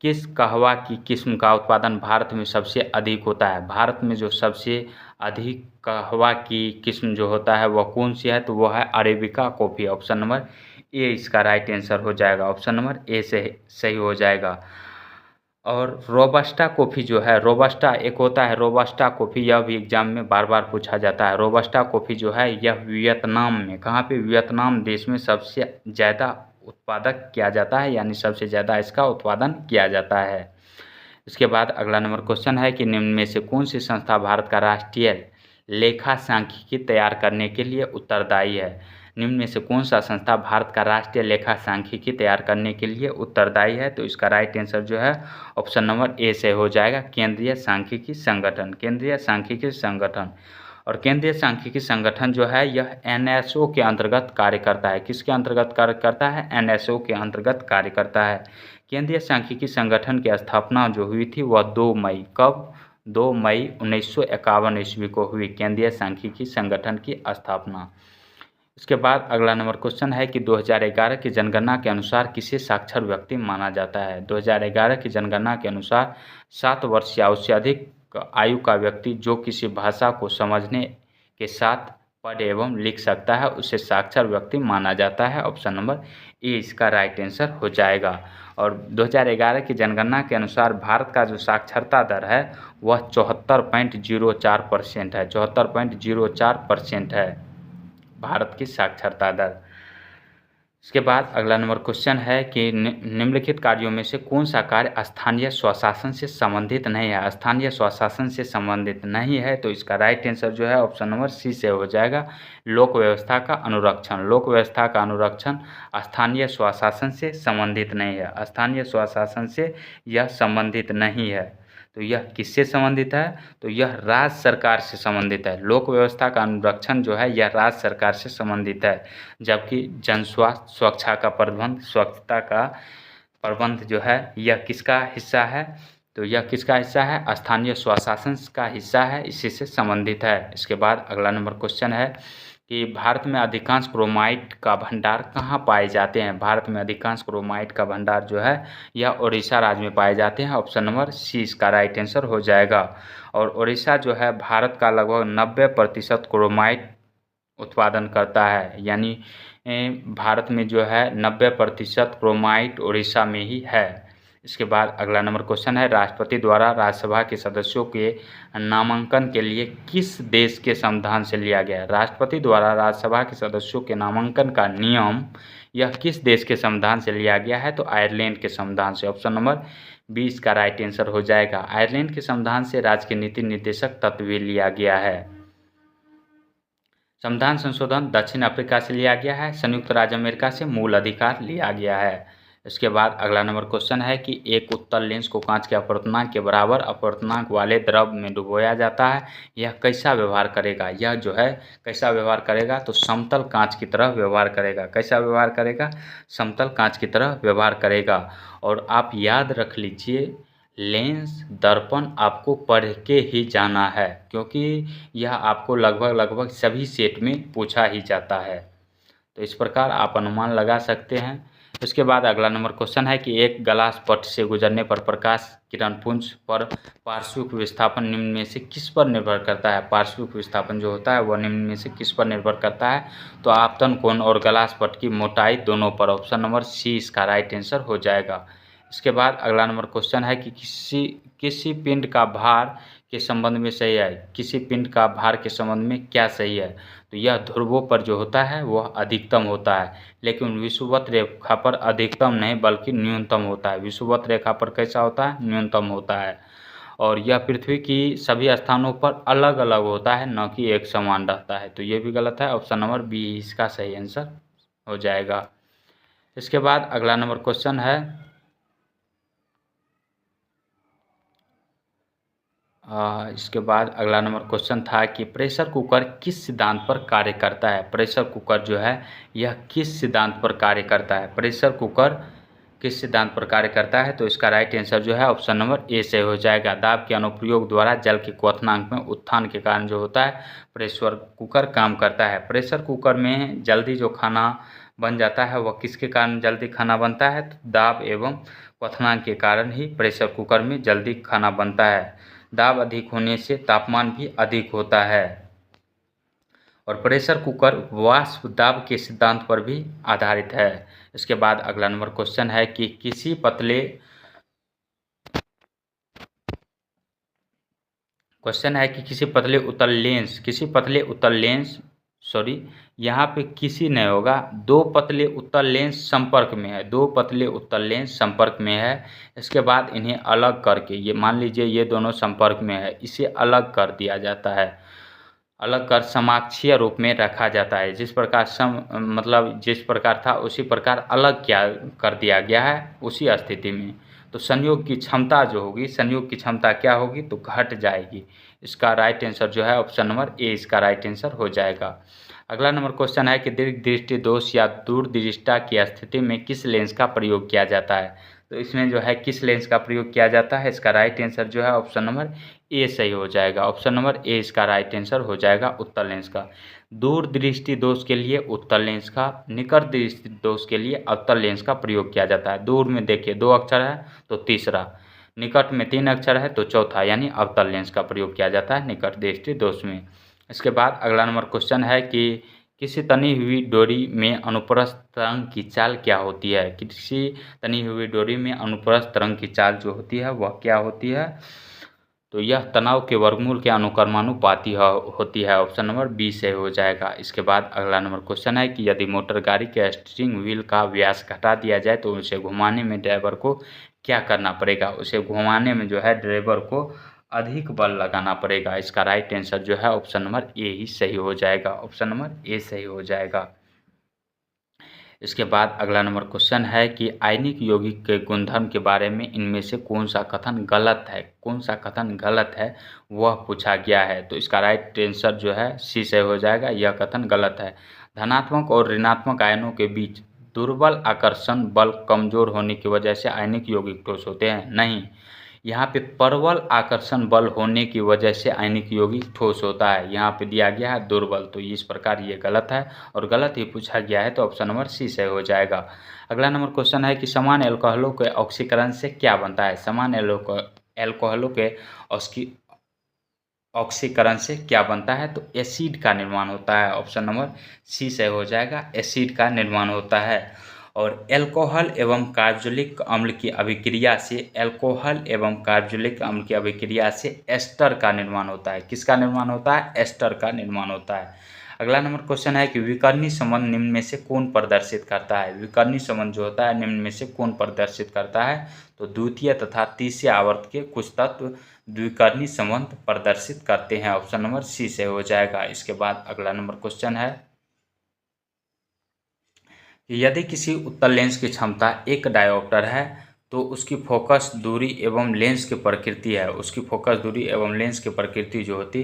किस कहवा की किस्म का उत्पादन भारत में सबसे अधिक होता है। भारत में जो सबसे अधिक कहवा की किस्म जो होता है वह कौन सी है? तो वह है arabica coffee. Option number A इसका राइट आंसर हो जाएगा। ऑप्शन नंबर ए से सही हो जाएगा। और रोबस्टा कॉफ़ी जो है, एक होता है रोबस्टा कॉफ़ी, यह भी एग्जाम में बार बार पूछा जाता है। रोबस्टा कॉफ़ी जो है यह वियतनाम में, कहाँ पे? वियतनाम देश में सबसे ज़्यादा उत्पादक किया जाता है, यानी सबसे ज़्यादा इसका उत्पादन किया जाता है। इसके बाद अगला नंबर क्वेश्चन है कि निम्न में से कौन सी संस्था भारत का राष्ट्रीय लेखा सांख्यिकी तैयार करने के लिए उत्तरदायी है। निम्न में से कौन सा संस्था भारत का राष्ट्रीय लेखा सांख्यिकी तैयार करने के लिए उत्तरदायी है। तो इसका राइट आंसर जो है ऑप्शन नंबर ए से हो जाएगा, केंद्रीय सांख्यिकी संगठन। और केंद्रीय सांख्यिकी संगठन जो है यह NSO के अंतर्गत कार्य करता है। किसके अंतर्गत कार्य करता है? NSO के अंतर्गत कार्य करता है। केंद्रीय सांख्यिकी संगठन की स्थापना जो हुई थी वह 2 मई, कब? 2 मई 1951 ईस्वी को हुई केंद्रीय सांख्यिकी संगठन की स्थापना। इसके बाद अगला नंबर क्वेश्चन है कि 2011 की जनगणना के अनुसार किसे साक्षर व्यक्ति माना जाता है। 2011 की जनगणना के अनुसार 7 वर्ष या उससे अधिक आयु का व्यक्ति जो किसी भाषा को समझने के साथ पढ़ एवं लिख सकता है उसे साक्षर व्यक्ति माना जाता है। ऑप्शन नंबर ए इसका राइट आंसर हो जाएगा। और 2011 की जनगणना के अनुसार भारत का जो साक्षरता दर है वह 74.04% है। 74.04% है भारत की साक्षरता दर। इसके बाद अगला नंबर क्वेश्चन है कि निम्नलिखित कार्यों में से कौन सा कार्य स्थानीय स्वशासन से संबंधित नहीं है। स्थानीय स्वशासन से संबंधित नहीं है तो इसका राइट आंसर जो है ऑप्शन नंबर सी से हो जाएगा, लोक व्यवस्था का अनुरक्षण। लोक व्यवस्था का अनुरक्षण स्थानीय स्वशासन से संबंधित नहीं है। स्थानीय स्वशासन से यह संबंधित नहीं है। तो यह किससे संबंधित है? तो यह राज्य सरकार से संबंधित है। लोक व्यवस्था का अनुरक्षण जो है यह राज्य सरकार से संबंधित है, जबकि जन स्वास्थ्य, स्वच्छता का प्रबंध जो है यह किसका हिस्सा है? तो यह किसका हिस्सा है? स्थानीय स्वशासन का हिस्सा है, इसी से संबंधित है। इसके बाद अगला नंबर क्वेश्चन है कि भारत में अधिकांश क्रोमाइट का भंडार कहाँ पाए जाते हैं। भारत में अधिकांश क्रोमाइट का भंडार जो है यह उड़ीसा राज्य में पाए जाते हैं। ऑप्शन नंबर सी इसका राइट आंसर हो जाएगा। और उड़ीसा जो है भारत का लगभग 90% क्रोमाइट उत्पादन करता है, यानी भारत में जो है 90% क्रोमाइट उड़ीसा में ही है। इसके बाद अगला नंबर क्वेश्चन है, राष्ट्रपति द्वारा राज्यसभा के सदस्यों के नामांकन के लिए किस देश के संविधान से लिया गया है। राष्ट्रपति द्वारा राज्यसभा के सदस्यों के नामांकन का नियम यह किस देश के संविधान से लिया गया है? तो आयरलैंड के संविधान से। ऑप्शन नंबर 20 का राइट आंसर हो जाएगा। आयरलैंड के संविधान से राज्य के नीति निर्देशक तत्व भी लिया गया है। संविधान संशोधन दक्षिण अफ्रीका से लिया गया है। संयुक्त राज्य अमेरिका से मूल अधिकार लिया गया है। इसके बाद अगला नंबर क्वेश्चन है कि एक उत्तल लेंस को कांच के अपवर्तनांक के बराबर अपवर्तनांक वाले द्रव में डुबोया जाता है, यह कैसा व्यवहार करेगा? यह जो है कैसा व्यवहार करेगा? तो समतल कांच की तरह व्यवहार करेगा। कैसा व्यवहार करेगा? समतल कांच की तरह व्यवहार करेगा। और आप याद रख लीजिए, लेंस दर्पण आपको पढ़ के ही जाना है, क्योंकि यह आपको लगभग सभी सेट में पूछा ही जाता है। तो इस प्रकार आप अनुमान लगा सकते हैं। इसके बाद अगला नंबर क्वेश्चन है कि एक ग्लास पट से गुजरने पर प्रकाश किरण पुंज पर पार्श्विक विस्थापन निम्न में से किस पर निर्भर करता है। पार्श्विक विस्थापन जो होता है वह निम्न में से किस पर निर्भर करता है? तो आपतन कोण और ग्लास पट की मोटाई दोनों पर। ऑप्शन नंबर सी इसका राइट आंसर हो जाएगा। इसके बाद अगला नंबर क्वेश्चन है कि किसी पिंड का भार के संबंध में सही है। किसी पिंड का भार के संबंध में क्या सही है? तो यह ध्रुवों पर जो होता है वह अधिकतम होता है, लेकिन विषुवत रेखा पर अधिकतम नहीं बल्कि न्यूनतम होता है। विषुवत रेखा पर कैसा होता है? न्यूनतम होता है। और यह पृथ्वी की सभी स्थानों पर अलग अलग होता है, न कि एक समान रहता है। तो ये भी गलत है। ऑप्शन नंबर बी इसका सही आंसर हो जाएगा। इसके बाद अगला नंबर क्वेश्चन है इसके बाद अगला नंबर क्वेश्चन था कि प्रेशर कुकर किस सिद्धांत पर कार्य करता है। प्रेशर कुकर जो है यह किस सिद्धांत पर कार्य करता है। प्रेशर कुकर किस सिद्धांत पर कार्य करता है? तो इसका राइट आंसर जो है ऑप्शन नंबर ए से हो जाएगा। दाब के अनुप्रयोग द्वारा जल के क्वथनांक में उत्थान के कारण जो होता है प्रेशर कुकर काम करता है। प्रेशर कुकर में जल्दी जो खाना बन जाता है वह किसके कारण जल्दी खाना बनता है? तो दाब एवं क्वथनांक के कारण ही प्रेशर कुकर में जल्दी खाना बनता है। दाब अधिक होने से तापमान भी अधिक होता है। और प्रेशर कुकर वाष्प दाब के सिद्धांत पर भी आधारित है। इसके बाद अगला नंबर क्वेश्चन है कि किसी पतले उत्तल लेंस यहाँ पे किसी नहीं होगा, दो पतले उत्तल लेंस संपर्क में है। दो पतले उत्तल लेंस संपर्क में है। इसके बाद इन्हें अलग करके, ये मान लीजिए ये दोनों संपर्क में है, इसे अलग कर दिया जाता है। अलग कर समाक्षीय रूप में रखा जाता है। जिस प्रकार जिस प्रकार था उसी प्रकार अलग क्या कर दिया गया है उसी स्थिति में। तो संयोग की क्षमता जो होगी, संयोग की क्षमता क्या होगी? तो घट जाएगी। इसका राइट आंसर जो है ऑप्शन नंबर ए इसका राइट आंसर हो जाएगा। अगला नंबर क्वेश्चन है कि दीर्घ दृष्टि दोष या दूरदृष्टा की स्थिति में किस लेंस का प्रयोग किया जाता है। तो इसमें जो है किस लेंस का प्रयोग किया जाता है? इसका राइट आंसर जो है ऑप्शन नंबर ए सही हो जाएगा। ऑप्शन नंबर ए इसका राइट आंसर हो जाएगा उत्तल लेंस का। दूर दृष्टि दोष के लिए उत्तल लेंस का, निकट दृष्टि दोष के लिए अवतल लेंस का प्रयोग किया जाता है। दूर में देखिए 2 अक्षर है तो तीसरा, निकट में 3 अक्षर है तो चौथा, यानी अवतल लेंस का प्रयोग किया जाता है निकट दृष्टि दोष में। इसके बाद अगला नंबर क्वेश्चन है कि किसी तनी हुई डोरी में अनुप्रस्थ तरंग की चाल क्या होती है। किसी तनी हुई डोरी में अनुप्रस्थ तरंग की चाल जो होती है वह क्या होती है, तो यह तनाव के वर्गमूल के अनुक्रमानुपाती होती है। ऑप्शन नंबर बी से हो जाएगा। इसके बाद अगला नंबर क्वेश्चन है कि यदि मोटर गाड़ी के स्टीयरिंग व्हील का व्यास घटा दिया जाए तो उसे घुमाने में ड्राइवर को क्या करना पड़ेगा। उसे घुमाने में जो है ड्राइवर को अधिक बल लगाना पड़ेगा। इसका राइट आंसर जो है ऑप्शन नंबर ए ही सही हो जाएगा। ऑप्शन नंबर ए सही हो जाएगा। इसके बाद अगला नंबर क्वेश्चन है कि आयनिक यौगिक के गुणधर्म के बारे में इनमें से कौन सा कथन गलत है, कौन सा कथन गलत है वह पूछा गया है। तो इसका राइट आंसर जो है सी से हो जाएगा। यह कथन गलत है। धनात्मक और ऋणात्मक आयनों के बीच दुर्बल आकर्षण बल कमजोर होने की वजह से आयनिक यौगिक ठोस होते हैं। नहीं, यहाँ पे प्रबल आकर्षण बल होने की वजह से आयनिक यौगिक ठोस होता है। यहाँ पे दिया गया है दुर्बल, तो इस प्रकार ये गलत है और गलत ही पूछा गया है, तो ऑप्शन नंबर सी से हो जाएगा। अगला नंबर क्वेश्चन है कि समान एल्कोहलों के ऑक्सीकरण से क्या बनता है। समान एल्कोहलों के ऑक्सीकरण से क्या बनता है, तो एसिड का निर्माण होता है। ऑप्शन नंबर सी से हो जाएगा। एसिड का निर्माण होता है। और एल्कोहल एवं कार्बोक्सिलिक अम्ल की अभिक्रिया से एस्टर का निर्माण होता है। किसका निर्माण होता है, एस्टर का निर्माण होता है। अगला नंबर क्वेश्चन है कि विकर्णी संबंध निम्न में से कौन प्रदर्शित करता है। विकर्णी संबंध जो होता है निम्न में से कौन प्रदर्शित करता है, तो द्वितीय तथा तीसरे आवर्त के कुछ तत्व द्विकर्णी संबंध प्रदर्शित करते हैं। ऑप्शन नंबर सी से हो जाएगा। इसके बाद अगला नंबर क्वेश्चन है यदि किसी उत्तल लेंस की क्षमता 1 डायोप्टर है तो उसकी फोकस दूरी एवं लेंस की प्रकृति है, उसकी फोकस दूरी एवं लेंस की प्रकृति जो होती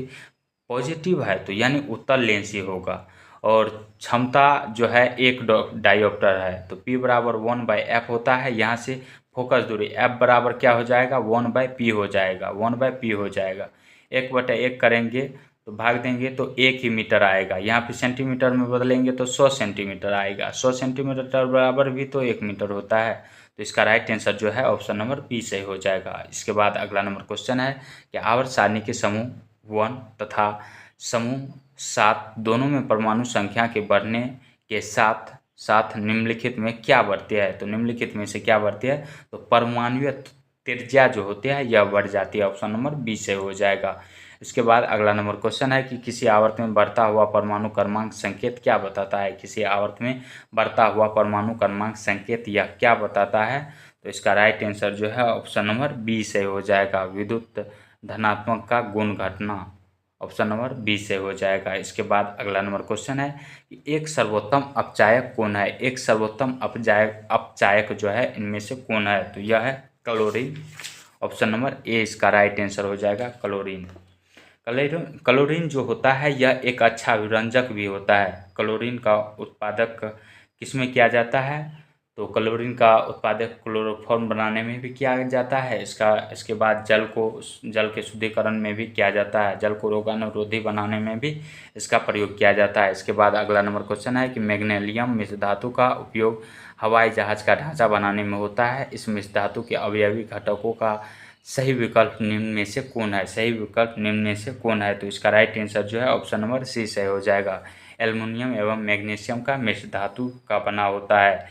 पॉजिटिव है, तो यानी उत्तल लेंस ही होगा। और क्षमता जो है 1 डायोप्टर है, तो P बराबर 1/f होता है। यहाँ से फोकस दूरी F बराबर क्या हो जाएगा, 1/p हो जाएगा। 1/p हो जाएगा। 1/1 करेंगे तो भाग देंगे तो 1 ही मीटर आएगा। यहाँ पे सेंटीमीटर में बदलेंगे तो 100 सेंटीमीटर आएगा। 100 सेंटीमीटर बराबर भी तो 1 मीटर होता है। तो इसका राइट आंसर जो है ऑप्शन नंबर बी सही हो जाएगा। इसके बाद अगला नंबर क्वेश्चन है कि आवर्त सारणी के समूह 1 तथा समूह 7 दोनों में परमाणु संख्या के बढ़ने के साथ साथ निम्नलिखित में क्या बढ़ती है। तो निम्नलिखित में से क्या बढ़ती है, तो परमाणुीय त्रिज्या जो होती है यह बढ़ जाती है। ऑप्शन नंबर बी से हो जाएगा। इसके बाद अगला नंबर क्वेश्चन है कि किसी आवर्त में बढ़ता हुआ परमाणु क्रमांक संकेत क्या बताता है। किसी आवर्त में बढ़ता हुआ परमाणु क्रमांक संकेत यह क्या बताता है, तो इसका राइट आंसर जो है ऑप्शन नंबर बी से हो जाएगा। विद्युत धनात्मक का गुण घटना। ऑप्शन नंबर बी से हो जाएगा। इसके बाद अगला नंबर क्वेश्चन है कि एक सर्वोत्तम अपचायक कौन है। एक सर्वोत्तम अपचायक जो है इनमें से कौन है, तो यह है क्लोरीन। ऑप्शन नंबर ए इसका राइट आंसर हो जाएगा, क्लोरीन। क्लोरीन जो होता है यह एक अच्छा विरंजक भी होता है। क्लोरीन का उत्पादक किसमें किया जाता है, तो क्लोरीन का उत्पादक क्लोरोफॉर्म बनाने में भी किया जाता है। इसके बाद जल के शुद्धिकरण में भी किया जाता है। जल को रोगाणुरोधी बनाने में भी इसका प्रयोग किया जाता है। इसके बाद अगला नंबर क्वेश्चन है कि मैग्नीशियम मिश्र धातु का उपयोग हवाई जहाज का ढांचा बनाने में होता है। इस मिश्र धातु के अवयवी घटकों का सही विकल्प निम्न में से कौन है। सही विकल्प निम्न में से कौन है, तो इसका राइट आंसर जो है ऑप्शन नंबर सी सही हो जाएगा। एल्युमिनियम एवं मैग्नीशियम का मिश्र धातु का बना होता है।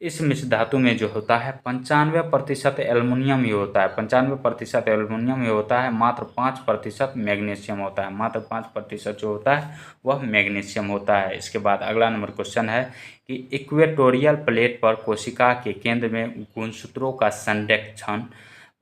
इस मिश्र धातु में जो होता है 95% एल्युमिनियम ही होता है। 95% एल्युमिनियम ही होता है। मात्र 5% मैग्नीशियम होता है। मात्र 5% जो होता है वह मैग्नीशियम होता है। इसके बाद अगला नंबर क्वेश्चन है कि इक्वेटोरियल प्लेट पर कोशिका के केंद्र में गुणसूत्रों का संरेखण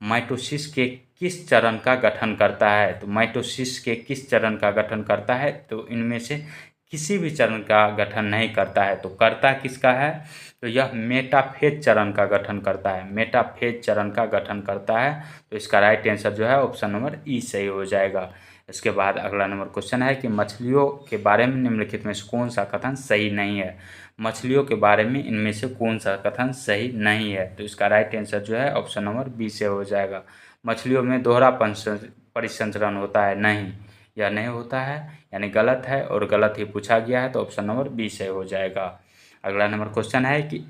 माइटोसिस के किस चरण का गठन करता है। तो माइटोसिस के किस चरण का गठन करता है, तो इनमें से किसी भी चरण का गठन नहीं करता है। तो करता किसका है, तो यह मेटाफेज चरण का गठन करता है। मेटाफेज चरण का गठन करता है। तो इसका राइट आंसर जो है ऑप्शन नंबर ई सही हो जाएगा। इसके बाद अगला नंबर क्वेश्चन है कि मछलियों के बारे में निम्नलिखित में से कौन सा कथन सही नहीं है। मछलियों के बारे में इनमें से कौन सा कथन सही नहीं है, तो इसका राइट आंसर जो है ऑप्शन नंबर बी से हो जाएगा। मछलियों में दोहरा परिसंचरण होता है, नहीं, यह नहीं होता है, यानी गलत है और गलत ही पूछा गया है, तो ऑप्शन नंबर बी से हो जाएगा। अगला नंबर क्वेश्चन है कि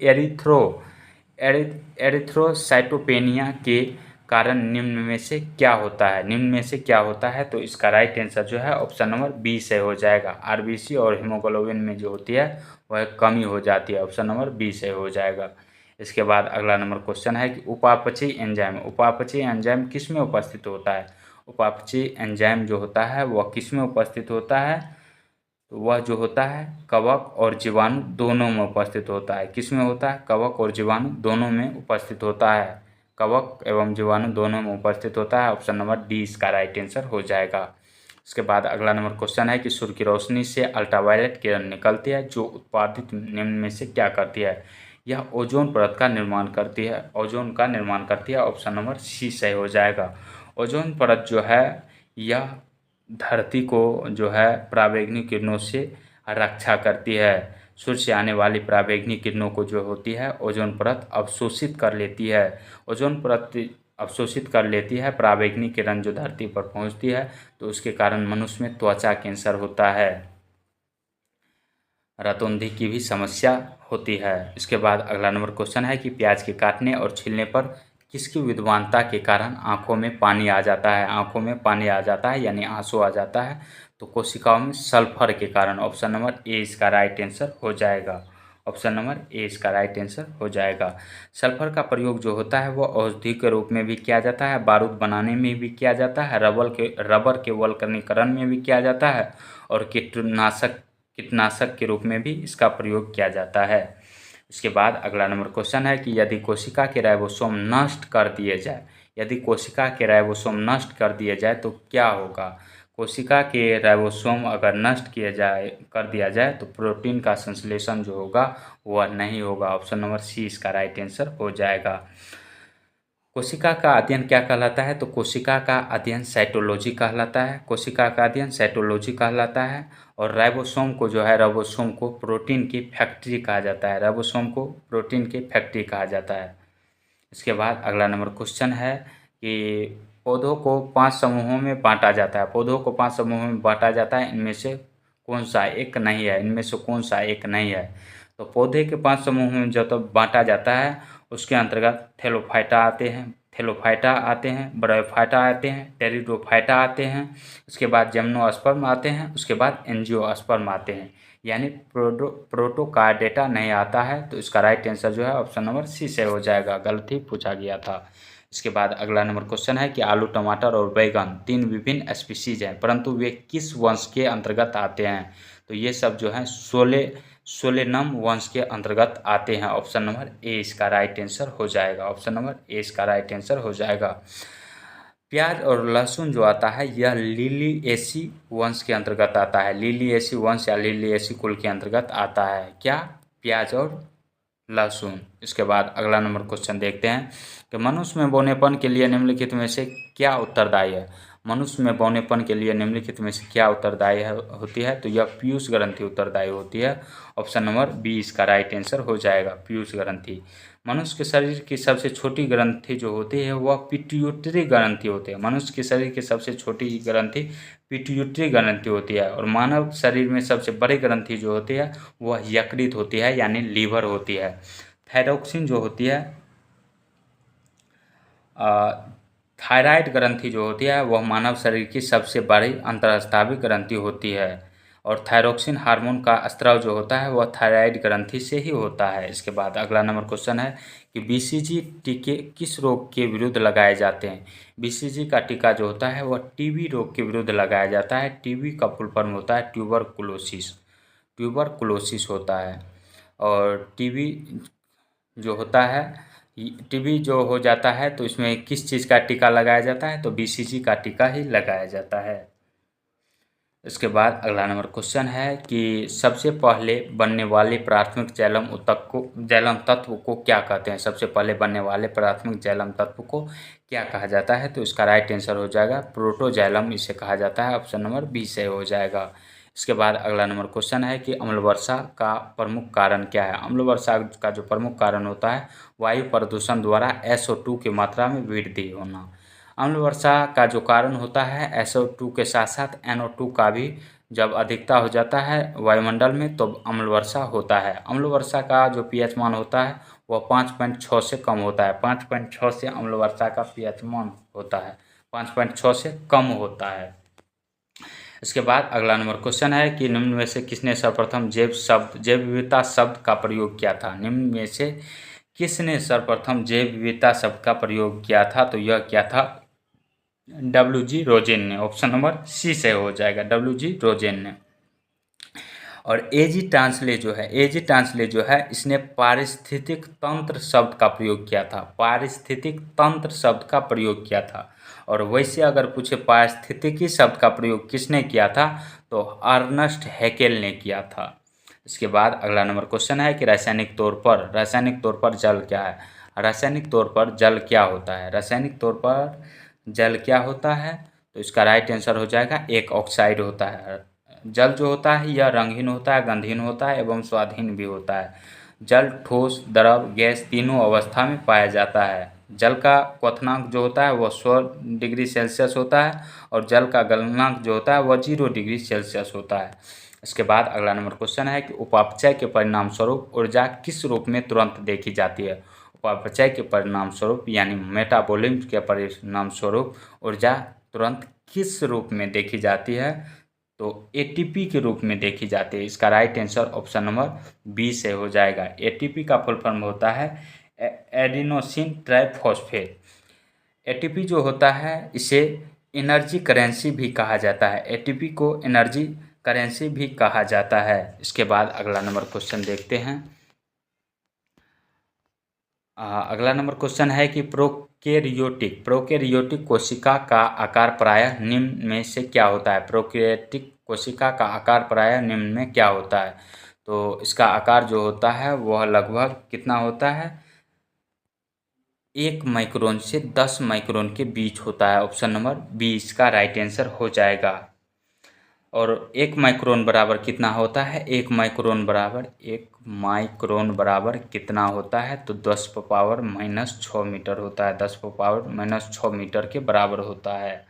एरिथ्रोसाइटोपेनिया के कारण निम्न में से क्या होता है? निम्न में से क्या होता है? तो इसका राइट आंसर जो है ऑप्शन नंबर बी से हो जाएगा। आरबीसी और हीमोग्लोबिन में जो होती है वह कमी हो जाती है। ऑप्शन नंबर बी से हो जाएगा। इसके बाद अगला नंबर क्वेश्चन है कि उपापचयी एंजाइम किस में उपस्थित होता है? उपापचयी एंजाइम जो होता है वह किस में उपस्थित होता है? तो वह जो होता है कवक और जीवाणु दोनों में उपस्थित होता है। किस में होता है? कवक और जीवाणु दोनों में उपस्थित होता है। कवक एवं जीवाणु दोनों में उपस्थित होता है। ऑप्शन नंबर डी इसका राइट आंसर हो जाएगा। इसके बाद अगला नंबर क्वेश्चन है कि सूर्य की रोशनी से अल्ट्रावायलेट किरण निकलती है जो उत्पादित निम्न में से क्या करती है? यह ओजोन परत का निर्माण करती है। ओजोन का निर्माण करती है। ऑप्शन नंबर सी सही हो जाएगा। ओजोन परत जो है यह धरती को जो है पराबैंगनी किरणों से रक्षा करती है। सूर्य से आने वाली पराबैंगनी किरणों को जो होती है ओजोन परत अवशोषित कर लेती है। ओजोन परत अवशोषित कर लेती है पराबैंगनी किरण जो धरती पर पहुंचती है, तो उसके कारण मनुष्य में त्वचा कैंसर होता है, रतौंधी की भी समस्या होती है। इसके बाद अगला नंबर क्वेश्चन है कि प्याज के काटने और छीलने पर किसकी विद्वानता के कारण आंखों में पानी आ जाता है? आंखों में पानी आ जाता है यानी आंसू आ जाता है। तो कोशिकाओं में सल्फर के कारण। ऑप्शन नंबर ए इसका राइट आंसर हो जाएगा। ऑप्शन नंबर ए इसका राइट आंसर हो जाएगा। सल्फर का प्रयोग जो होता है वो औषधि के रूप में भी किया जाता है, बारूद बनाने में भी किया जाता है, रबर के वल्कनीकरण में भी किया जाता है और कीटनाशक के रूप में भी इसका प्रयोग किया जाता है। इसके बाद अगला नंबर क्वेश्चन है कि यदि कोशिका के राइबोसोम नष्ट कर दिए जाए, यदि कोशिका के राइबोसोम नष्ट कर दिए जाए तो क्या होगा? कोशिका के राइबोसोम अगर नष्ट कर दिया जाए तो प्रोटीन का संश्लेषण जो होगा वह नहीं होगा। ऑप्शन नंबर सी इसका राइट आंसर हो जाएगा। कोशिका का अध्ययन क्या कहलाता है? तो कोशिका का अध्ययन साइटोलॉजी कहलाता है। कोशिका का अध्ययन साइटोलॉजी कहलाता है। और राइबोसोम को जो है राइबोसोम को प्रोटीन की फैक्ट्री कहा जाता है। राइबोसोम को प्रोटीन की फैक्ट्री कहा जाता है। इसके बाद अगला नंबर क्वेश्चन है कि पौधों को 5 समूहों में बांटा जाता है। पौधों को 5 समूहों में बांटा जाता है, इनमें से कौन सा एक नहीं है? इनमें से कौन सा एक नहीं है? तो पौधे के 5 समूहों में जब तक बांटा जाता है उसके अंतर्गत थैलोफाइटा आते हैं, ब्रायोफाइटा आते हैं, टेरिडोफाइटा आते हैं, उसके बाद जिम्नोस्पर्म आते हैं, उसके बाद एंजियोस्पर्म आते हैं, यानी प्रोटोकार्डेटा नहीं आता है। तो इसका राइट आंसर जो है ऑप्शन नंबर सी से हो जाएगा। गलती पूछा गया था। इसके बाद अगला नंबर क्वेश्चन है कि आलू, टमाटर और बैगन 3 विभिन्न स्पीसीज हैं, परंतु वे किस वंश के अंतर्गत आते हैं? तो ये सब जो है सोलेनम वंश के अंतर्गत आते हैं। ऑप्शन नंबर ए इसका राइट आंसर हो जाएगा। ऑप्शन नंबर ए इसका राइट आंसर हो जाएगा। प्याज और लहसुन जो आता है यह लिलिएसी वंश के अंतर्गत आता है। लिलिएसी वंश या लिलिएसी कुल के अंतर्गत आता है। क्या? प्याज और लहसुन। इसके बाद अगला नंबर क्वेश्चन देखते हैं कि मनुष्य में बौनेपन के लिए निम्नलिखित में से क्या उत्तरदायी है? मनुष्य में बौनेपन के लिए निम्नलिखित में से क्या उत्तरदायी होती है? तो यह पीयूष ग्रंथि उत्तरदायी होती है। ऑप्शन नंबर बी इसका राइट आंसर हो जाएगा, पीयूष ग्रंथि। मनुष्य के शरीर की सबसे छोटी ग्रंथि जो होती है वह पिट्यूटरी ग्रंथि होती है। मनुष्य के शरीर की सबसे छोटी ग्रंथि पिट्यूटरी ग्रंथि होती है और मानव शरीर में सबसे बड़ी ग्रंथि जो होती है वह यकृत होती है, यानी लीवर होती है। थायरॉक्सिन जो होती है, थायराइड ग्रंथि जो होती है वह मानव शरीर की सबसे बड़ी अंतरस्रावी ग्रंथि होती है और थायरॉक्सिन हार्मोन का स्राव जो होता है वह थायराइड ग्रंथि से ही होता है। इसके बाद अगला नंबर क्वेश्चन है कि बीसीजी टीके किस रोग के विरुद्ध लगाए जाते हैं? बीसीजी का टीका जो होता है वह टीबी रोग के विरुद्ध लगाया जाता है। टीबी का फुल फॉर्म होता है ट्यूबरकुलोसिस होता है। और टीबी जो होता है, टीबी जो हो जाता है तो इसमें किस चीज़ का टीका लगाया जाता है? तो बीसीजी का टीका ही लगाया जाता है। इसके बाद अगला नंबर क्वेश्चन है कि सबसे पहले बनने वाले प्राथमिक जैलम तत्व को क्या कहते हैं? सबसे पहले बनने वाले प्राथमिक जैलम तत्व को क्या कहा जाता है? तो इसका राइट आंसर हो जाएगा प्रोटोजैलम, इसे कहा जाता है। ऑप्शन नंबर बी से हो जाएगा। इसके बाद अगला नंबर क्वेश्चन है कि अम्ल वर्षा का प्रमुख कारण क्या है? अम्ल वर्षा का जो प्रमुख कारण होता है वायु प्रदूषण द्वारा SO2 की मात्रा में वृद्धि होना। अम्ल वर्षा का जो कारण होता है SO2 के साथ साथ NO2 का भी जब अधिकता हो जाता है वायुमंडल में तो अम्ल वर्षा होता है। अम्ल वर्षा का जो pH मान होता है वह 5.6 से कम होता है। 5.6 से अम्ल वर्षा का pH मान होता है, 5.6 से कम होता है। इसके बाद अगला नंबर क्वेश्चन है कि निम्न में से किसने सर्वप्रथम जैव विविधता शब्द का प्रयोग किया था। निम्न में से किसने सर्वप्रथम जैव विविधता शब्द का प्रयोग किया था, तो यह क्या था, WG रोजेन ने। ऑप्शन नंबर सी से हो जाएगा, WG रोजेन ने। और एजी ट्रांसले जो है इसने पारिस्थितिक तंत्र शब्द का प्रयोग किया था, पारिस्थितिक तंत्र शब्द का प्रयोग किया था। और वैसे अगर पूछे पारिस्थितिकी शब्द का प्रयोग किसने किया था, तो अर्नस्ट हैकेल ने किया था। इसके बाद अगला नंबर क्वेश्चन है कि रासायनिक तौर पर जल क्या है। रासायनिक तौर पर जल क्या होता है, रासायनिक तौर पर जल क्या होता है, तो इसका राइट आंसर हो जाएगा एक ऑक्साइड होता है। जल जो होता है यह रंगहीन होता है, गंधहीन होता है एवं स्वादहीन भी होता है। जल ठोस, द्रव, गैस तीनों अवस्था में पाया जाता है। जल का क्वथनांक जो होता है वह 100 डिग्री सेल्सियस होता है और जल का गलनांक जो होता है वह 0 डिग्री सेल्सियस होता है। इसके बाद अगला नंबर क्वेश्चन है कि उपापचय के परिणाम स्वरूप ऊर्जा किस रूप में तुरंत देखी जाती है। उपापचय के परिणाम स्वरूप यानी मेटाबॉलिज्म के परिणाम स्वरूप ऊर्जा तुरंत किस रूप में देखी जाती है, तो एटीपी के रूप में देखी जाती है। इसका right answer option number B से हो जाएगा। एटीपी का फुल फॉर्म होता है एडिनोसिन ट्राइफॉस्फेट। एटीपी जो होता है इसे एनर्जी करेंसी भी कहा जाता है, एटीपी को एनर्जी करेंसी भी कहा जाता है। इसके बाद अगला नंबर क्वेश्चन देखते हैं। अगला नंबर क्वेश्चन है कि प्रोकैरियोटिक कोशिका का आकार प्रायः निम्न में से क्या होता है। प्रोकैरियोटिक कोशिका का आकार प्रायः निम्न में क्या होता है, तो इसका आकार जो होता है वह लगभग कितना होता है, 1 माइक्रोन से 10 माइक्रोन के बीच होता है। ऑप्शन नंबर बी इसका राइट आंसर हो जाएगा। और 1 माइक्रोन बराबर कितना होता है, 1 माइक्रोन बराबर कितना होता है, तो 10⁻⁻6 मीटर होता है, 10⁻⁻6 मीटर के बराबर होता है।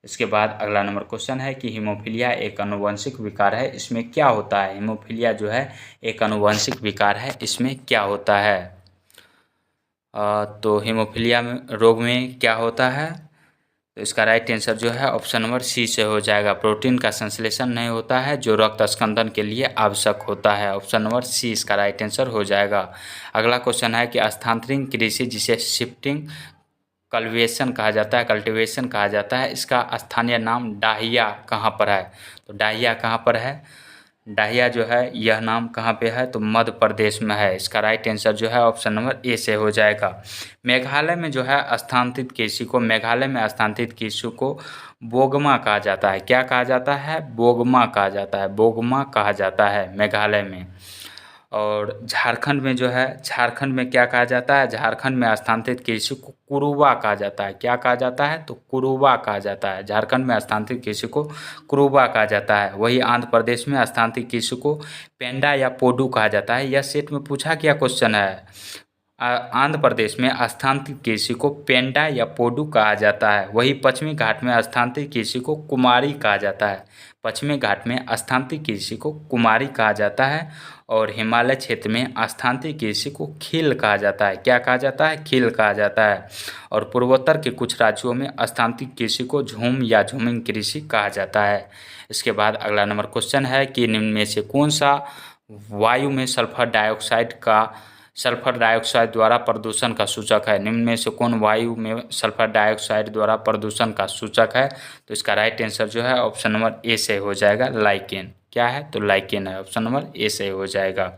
इसके बाद अगला नंबर क्वेश्चन है कि हीमोफीलिया एक आनुवंशिक विकार है, इसमें क्या होता है। हीमोफीलिया जो है एक आनुवंशिक विकार है, इसमें क्या होता है, तो हीमोफीलिया रोग में क्या होता है, तो इसका राइट आंसर जो है ऑप्शन नंबर सी से हो जाएगा। प्रोटीन का संश्लेषण नहीं होता है जो रक्त स्कंदन के लिए आवश्यक होता है। ऑप्शन नंबर सी इसका राइट आंसर हो जाएगा। अगला क्वेश्चन है कि स्थानांतरित कृषि जिसे शिफ्टिंग कल्टीवेशन कहा जाता है, इसका स्थानीय नाम डाहिया कहाँ पर है, तो डाहिया कहाँ पर है, डाहिया जो है यह नाम कहाँ पे है, तो मध्य प्रदेश में है। इसका राइट आंसर जो है ऑप्शन नंबर ए से हो जाएगा। मेघालय में स्थानांतरित कृषि को बोगमा कहा जाता है। क्या कहा जाता है, बोगमा कहा जाता है मेघालय में। और झारखंड में क्या कहा जाता है, झारखंड में स्थानांतरित कृषि को कुरुबा कहा जाता है। क्या कहा जाता है, तो कुरुबा कहा जाता है। झारखंड में स्थानांतरित कृषि को कुरुबा कहा जाता है। वही आंध्र प्रदेश में स्थानांतरित कृषि को पेंडा या पोडू कहा जाता है। यह सेट में पूछा गया क्वेश्चन है। आंध्र प्रदेश में स्थानांतरित कृषि को पेंडा या पोडू कहा जाता है। वही पश्चिमी घाट में स्थानांतरित कृषि को कुमारी कहा जाता है। पश्चिमी घाट में स्थानांतरित कृषि को कुमारी कहा जाता है और हिमालय क्षेत्र में स्थानांतरित कृषि को खील कहा जाता है। क्या कहा जाता है, खील कहा जाता है। और पूर्वोत्तर के कुछ राज्यों में स्थानांतरित कृषि को झूम या झूमिंग कृषि कहा जाता है। इसके बाद अगला नंबर क्वेश्चन है कि निम्न में से कौन सा वायु में सल्फर डाइऑक्साइड द्वारा प्रदूषण का सूचक है। निम्न में से कौन वायु में सल्फर डाइऑक्साइड द्वारा प्रदूषण का सूचक है, तो इसका राइट आंसर जो है ऑप्शन नंबर ए से हो जाएगा, लाइकेन। क्या है, तो लाइकेन है, ऑप्शन नंबर ए से हो जाएगा।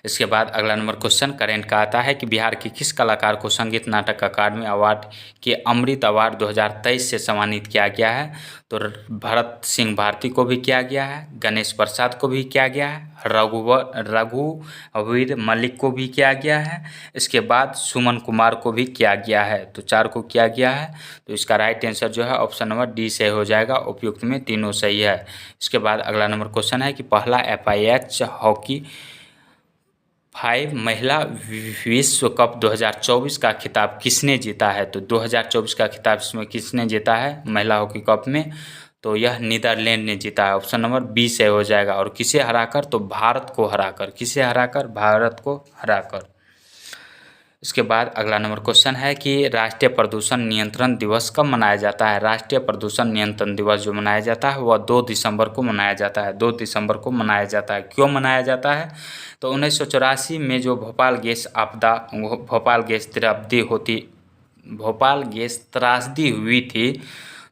इसके बाद अगला नंबर क्वेश्चन करेंट का आता है कि बिहार के किस कलाकार को संगीत नाटक अकादमी अवार्ड के अमृत अवार्ड 2023 से सम्मानित किया गया है, तो भरत सिंह भारती को भी किया गया है, गणेश प्रसाद को भी किया गया है, रघुवीर मलिक को भी किया गया है, इसके बाद सुमन कुमार को भी किया गया है। तो 4 को किया गया है, तो इसका राइट आंसर जो है ऑप्शन नंबर डी से हो जाएगा। उपयुक्त में तीनों सही है। इसके बाद अगला नंबर क्वेश्चन है कि पहला FIH हॉकी 5 महिला विश्व कप 2024 का खिताब किसने जीता है, तो 2024 का खिताब इसमें किसने जीता है महिला हॉकी कप में, तो यह नीदरलैंड ने जीता है। ऑप्शन नंबर बी से हो जाएगा। और किसे हराकर? तो भारत को हराकर। किसे हराकर? भारत को हराकर। इसके बाद अगला नंबर क्वेश्चन है कि राष्ट्रीय प्रदूषण नियंत्रण दिवस कब मनाया जाता है? राष्ट्रीय प्रदूषण नियंत्रण दिवस जो मनाया जाता है वह 2 दिसंबर को मनाया जाता है। 2 दिसंबर को मनाया जाता है। क्यों मनाया जाता है? तो 1984 में जो भोपाल गैस त्रासदी हुई थी,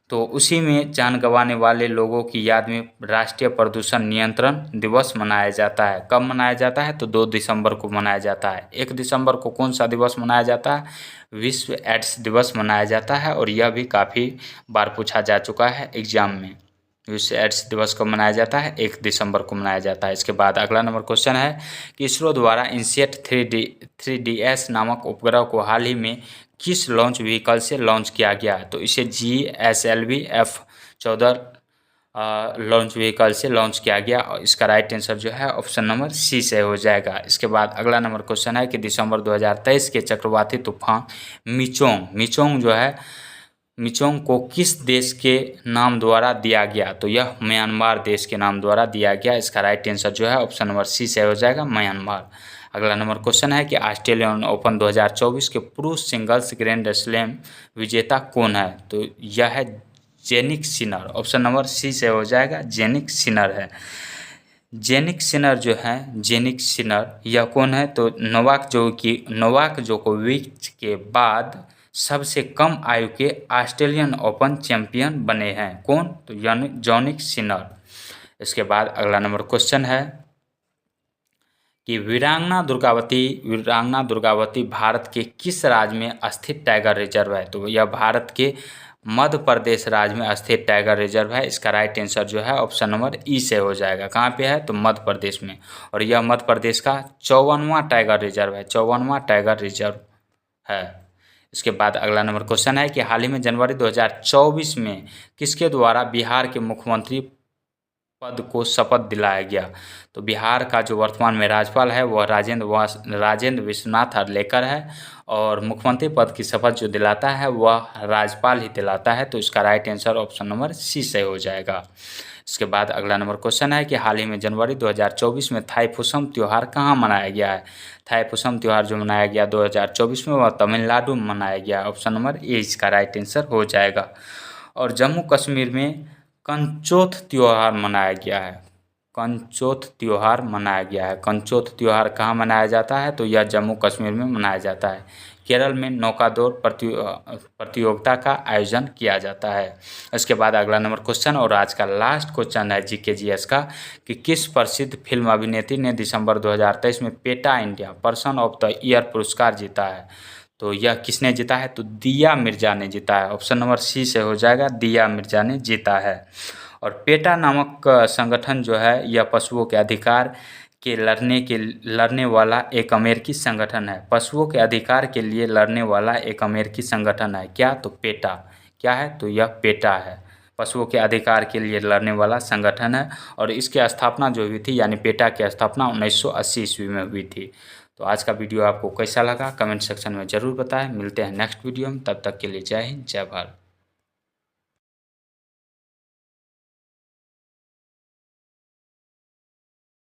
तो उसी में जान गंवाने वाले लोगों की याद में राष्ट्रीय प्रदूषण नियंत्रण दिवस मनाया जाता है। कब मनाया जाता है? तो 2 दिसंबर को मनाया जाता है। 1 दिसंबर को कौन सा दिवस मनाया जाता है? विश्व एड्स दिवस मनाया जाता है। और यह भी काफ़ी बार पूछा जा चुका है एग्जाम में। विश्व एड्स दिवस को मनाया जाता है 1 दिसंबर को मनाया जाता है। इसके बाद अगला नंबर क्वेश्चन है कि इसरो द्वारा इनसेट 3DS नामक उपग्रह को हाल ही में किस लॉन्च व्हीकल से लॉन्च किया गया? तो इसे GSLV F-14 लॉन्च व्हीकल से लॉन्च किया गया। और इसका राइट आंसर जो है ऑप्शन नंबर सी से हो जाएगा। इसके बाद अगला नंबर क्वेश्चन है कि दिसंबर 2023 के चक्रवाती तूफान मिचोंग को किस देश के नाम द्वारा दिया गया? तो यह म्यांमार देश के नाम द्वारा दिया गया। इसका राइट आंसर जो है ऑप्शन नंबर सी से हो जाएगा, म्यांमार। अगला नंबर क्वेश्चन है कि ऑस्ट्रेलियन ओपन 2024 के पुरुष सिंगल्स ग्रैंड स्लैम विजेता कौन है? तो यह है Jannik Sinner. Option number C से हो जाएगा, जेनिक सिनर है। जेनिक सिनर यह कौन है? तो नोवाक जोकोविच के बाद सबसे कम आयु के ऑस्ट्रेलियन ओपन चैंपियन बने हैं। कौन? तो यानी जेनिक सिनर। इसके बाद अगला नंबर क्वेश्चन है कि वीरांगना दुर्गावती भारत के किस राज्य में स्थित टाइगर रिजर्व है? तो यह भारत के मध्य प्रदेश राज्य में स्थित टाइगर रिजर्व है। इसका राइट आंसर जो है ऑप्शन नंबर ई से हो जाएगा। कहाँ पे है? तो मध्य प्रदेश में। और यह मध्य प्रदेश का 54वां टाइगर रिजर्व है। 54वां टाइगर रिजर्व है। इसके बाद अगला नंबर क्वेश्चन है कि हाल ही में जनवरी 2024 में किसके द्वारा बिहार के मुख्यमंत्री पद को शपथ दिलाया गया? तो बिहार का जो वर्तमान में राज्यपाल है वह राजेंद्र विश्वनाथ अर्लेकर है। और मुख्यमंत्री पद की शपथ जो दिलाता है वह राज्यपाल ही दिलाता है। तो इसका right answer option number C से हो जाएगा। इसके बाद अगला नंबर क्वेश्चन है कि हाल ही में जनवरी 2024 में थाईपुसम त्यौहार कहाँ मनाया गया है? थाईपुसम त्यौहार जो मनाया गया 2024 में वह तमिलनाडु में मनाया गया। ऑप्शन नंबर ए इसका राइट आंसर हो जाएगा। और जम्मू कश्मीर में कंचोथ त्यौहार मनाया गया है। कंचोथ त्यौहार कहाँ मनाया जाता है? तो यह जम्मू कश्मीर में मनाया जाता है। केरल में नौकादौड़ प्रतियोगिता का आयोजन किया जाता है। इसके बाद अगला नंबर क्वेश्चन और आज का लास्ट क्वेश्चन है GK/GS का कि किस प्रसिद्ध फिल्म अभिनेत्री ने दिसंबर 2023 में PETA India person of the year पुरस्कार जीता है? तो यह किसने जीता है? तो दिया मिर्जा ने जीता है। ऑप्शन नंबर सी से हो जाएगा, दिया मिर्जा ने जीता है। और पेटा नामक संगठन जो है यह पशुओं के अधिकार के लड़ने वाला एक अमेरिकी संगठन है। पशुओं के अधिकार के लिए लड़ने वाला एक अमेरिकी संगठन है। क्या? तो पेटा। क्या है? तो यह पेटा है। पशुओं के अधिकार के लिए लड़ने वाला संगठन है। और इसकी स्थापना जो हुई थी यानी पेटा की स्थापना 1980 ईस्वी में हुई थी। तो आज का वीडियो आपको कैसा लगा कमेंट सेक्शन में ज़रूर बताएं। मिलते हैं नेक्स्ट वीडियो में, तब तक के लिए जय हिंद, जय भारत।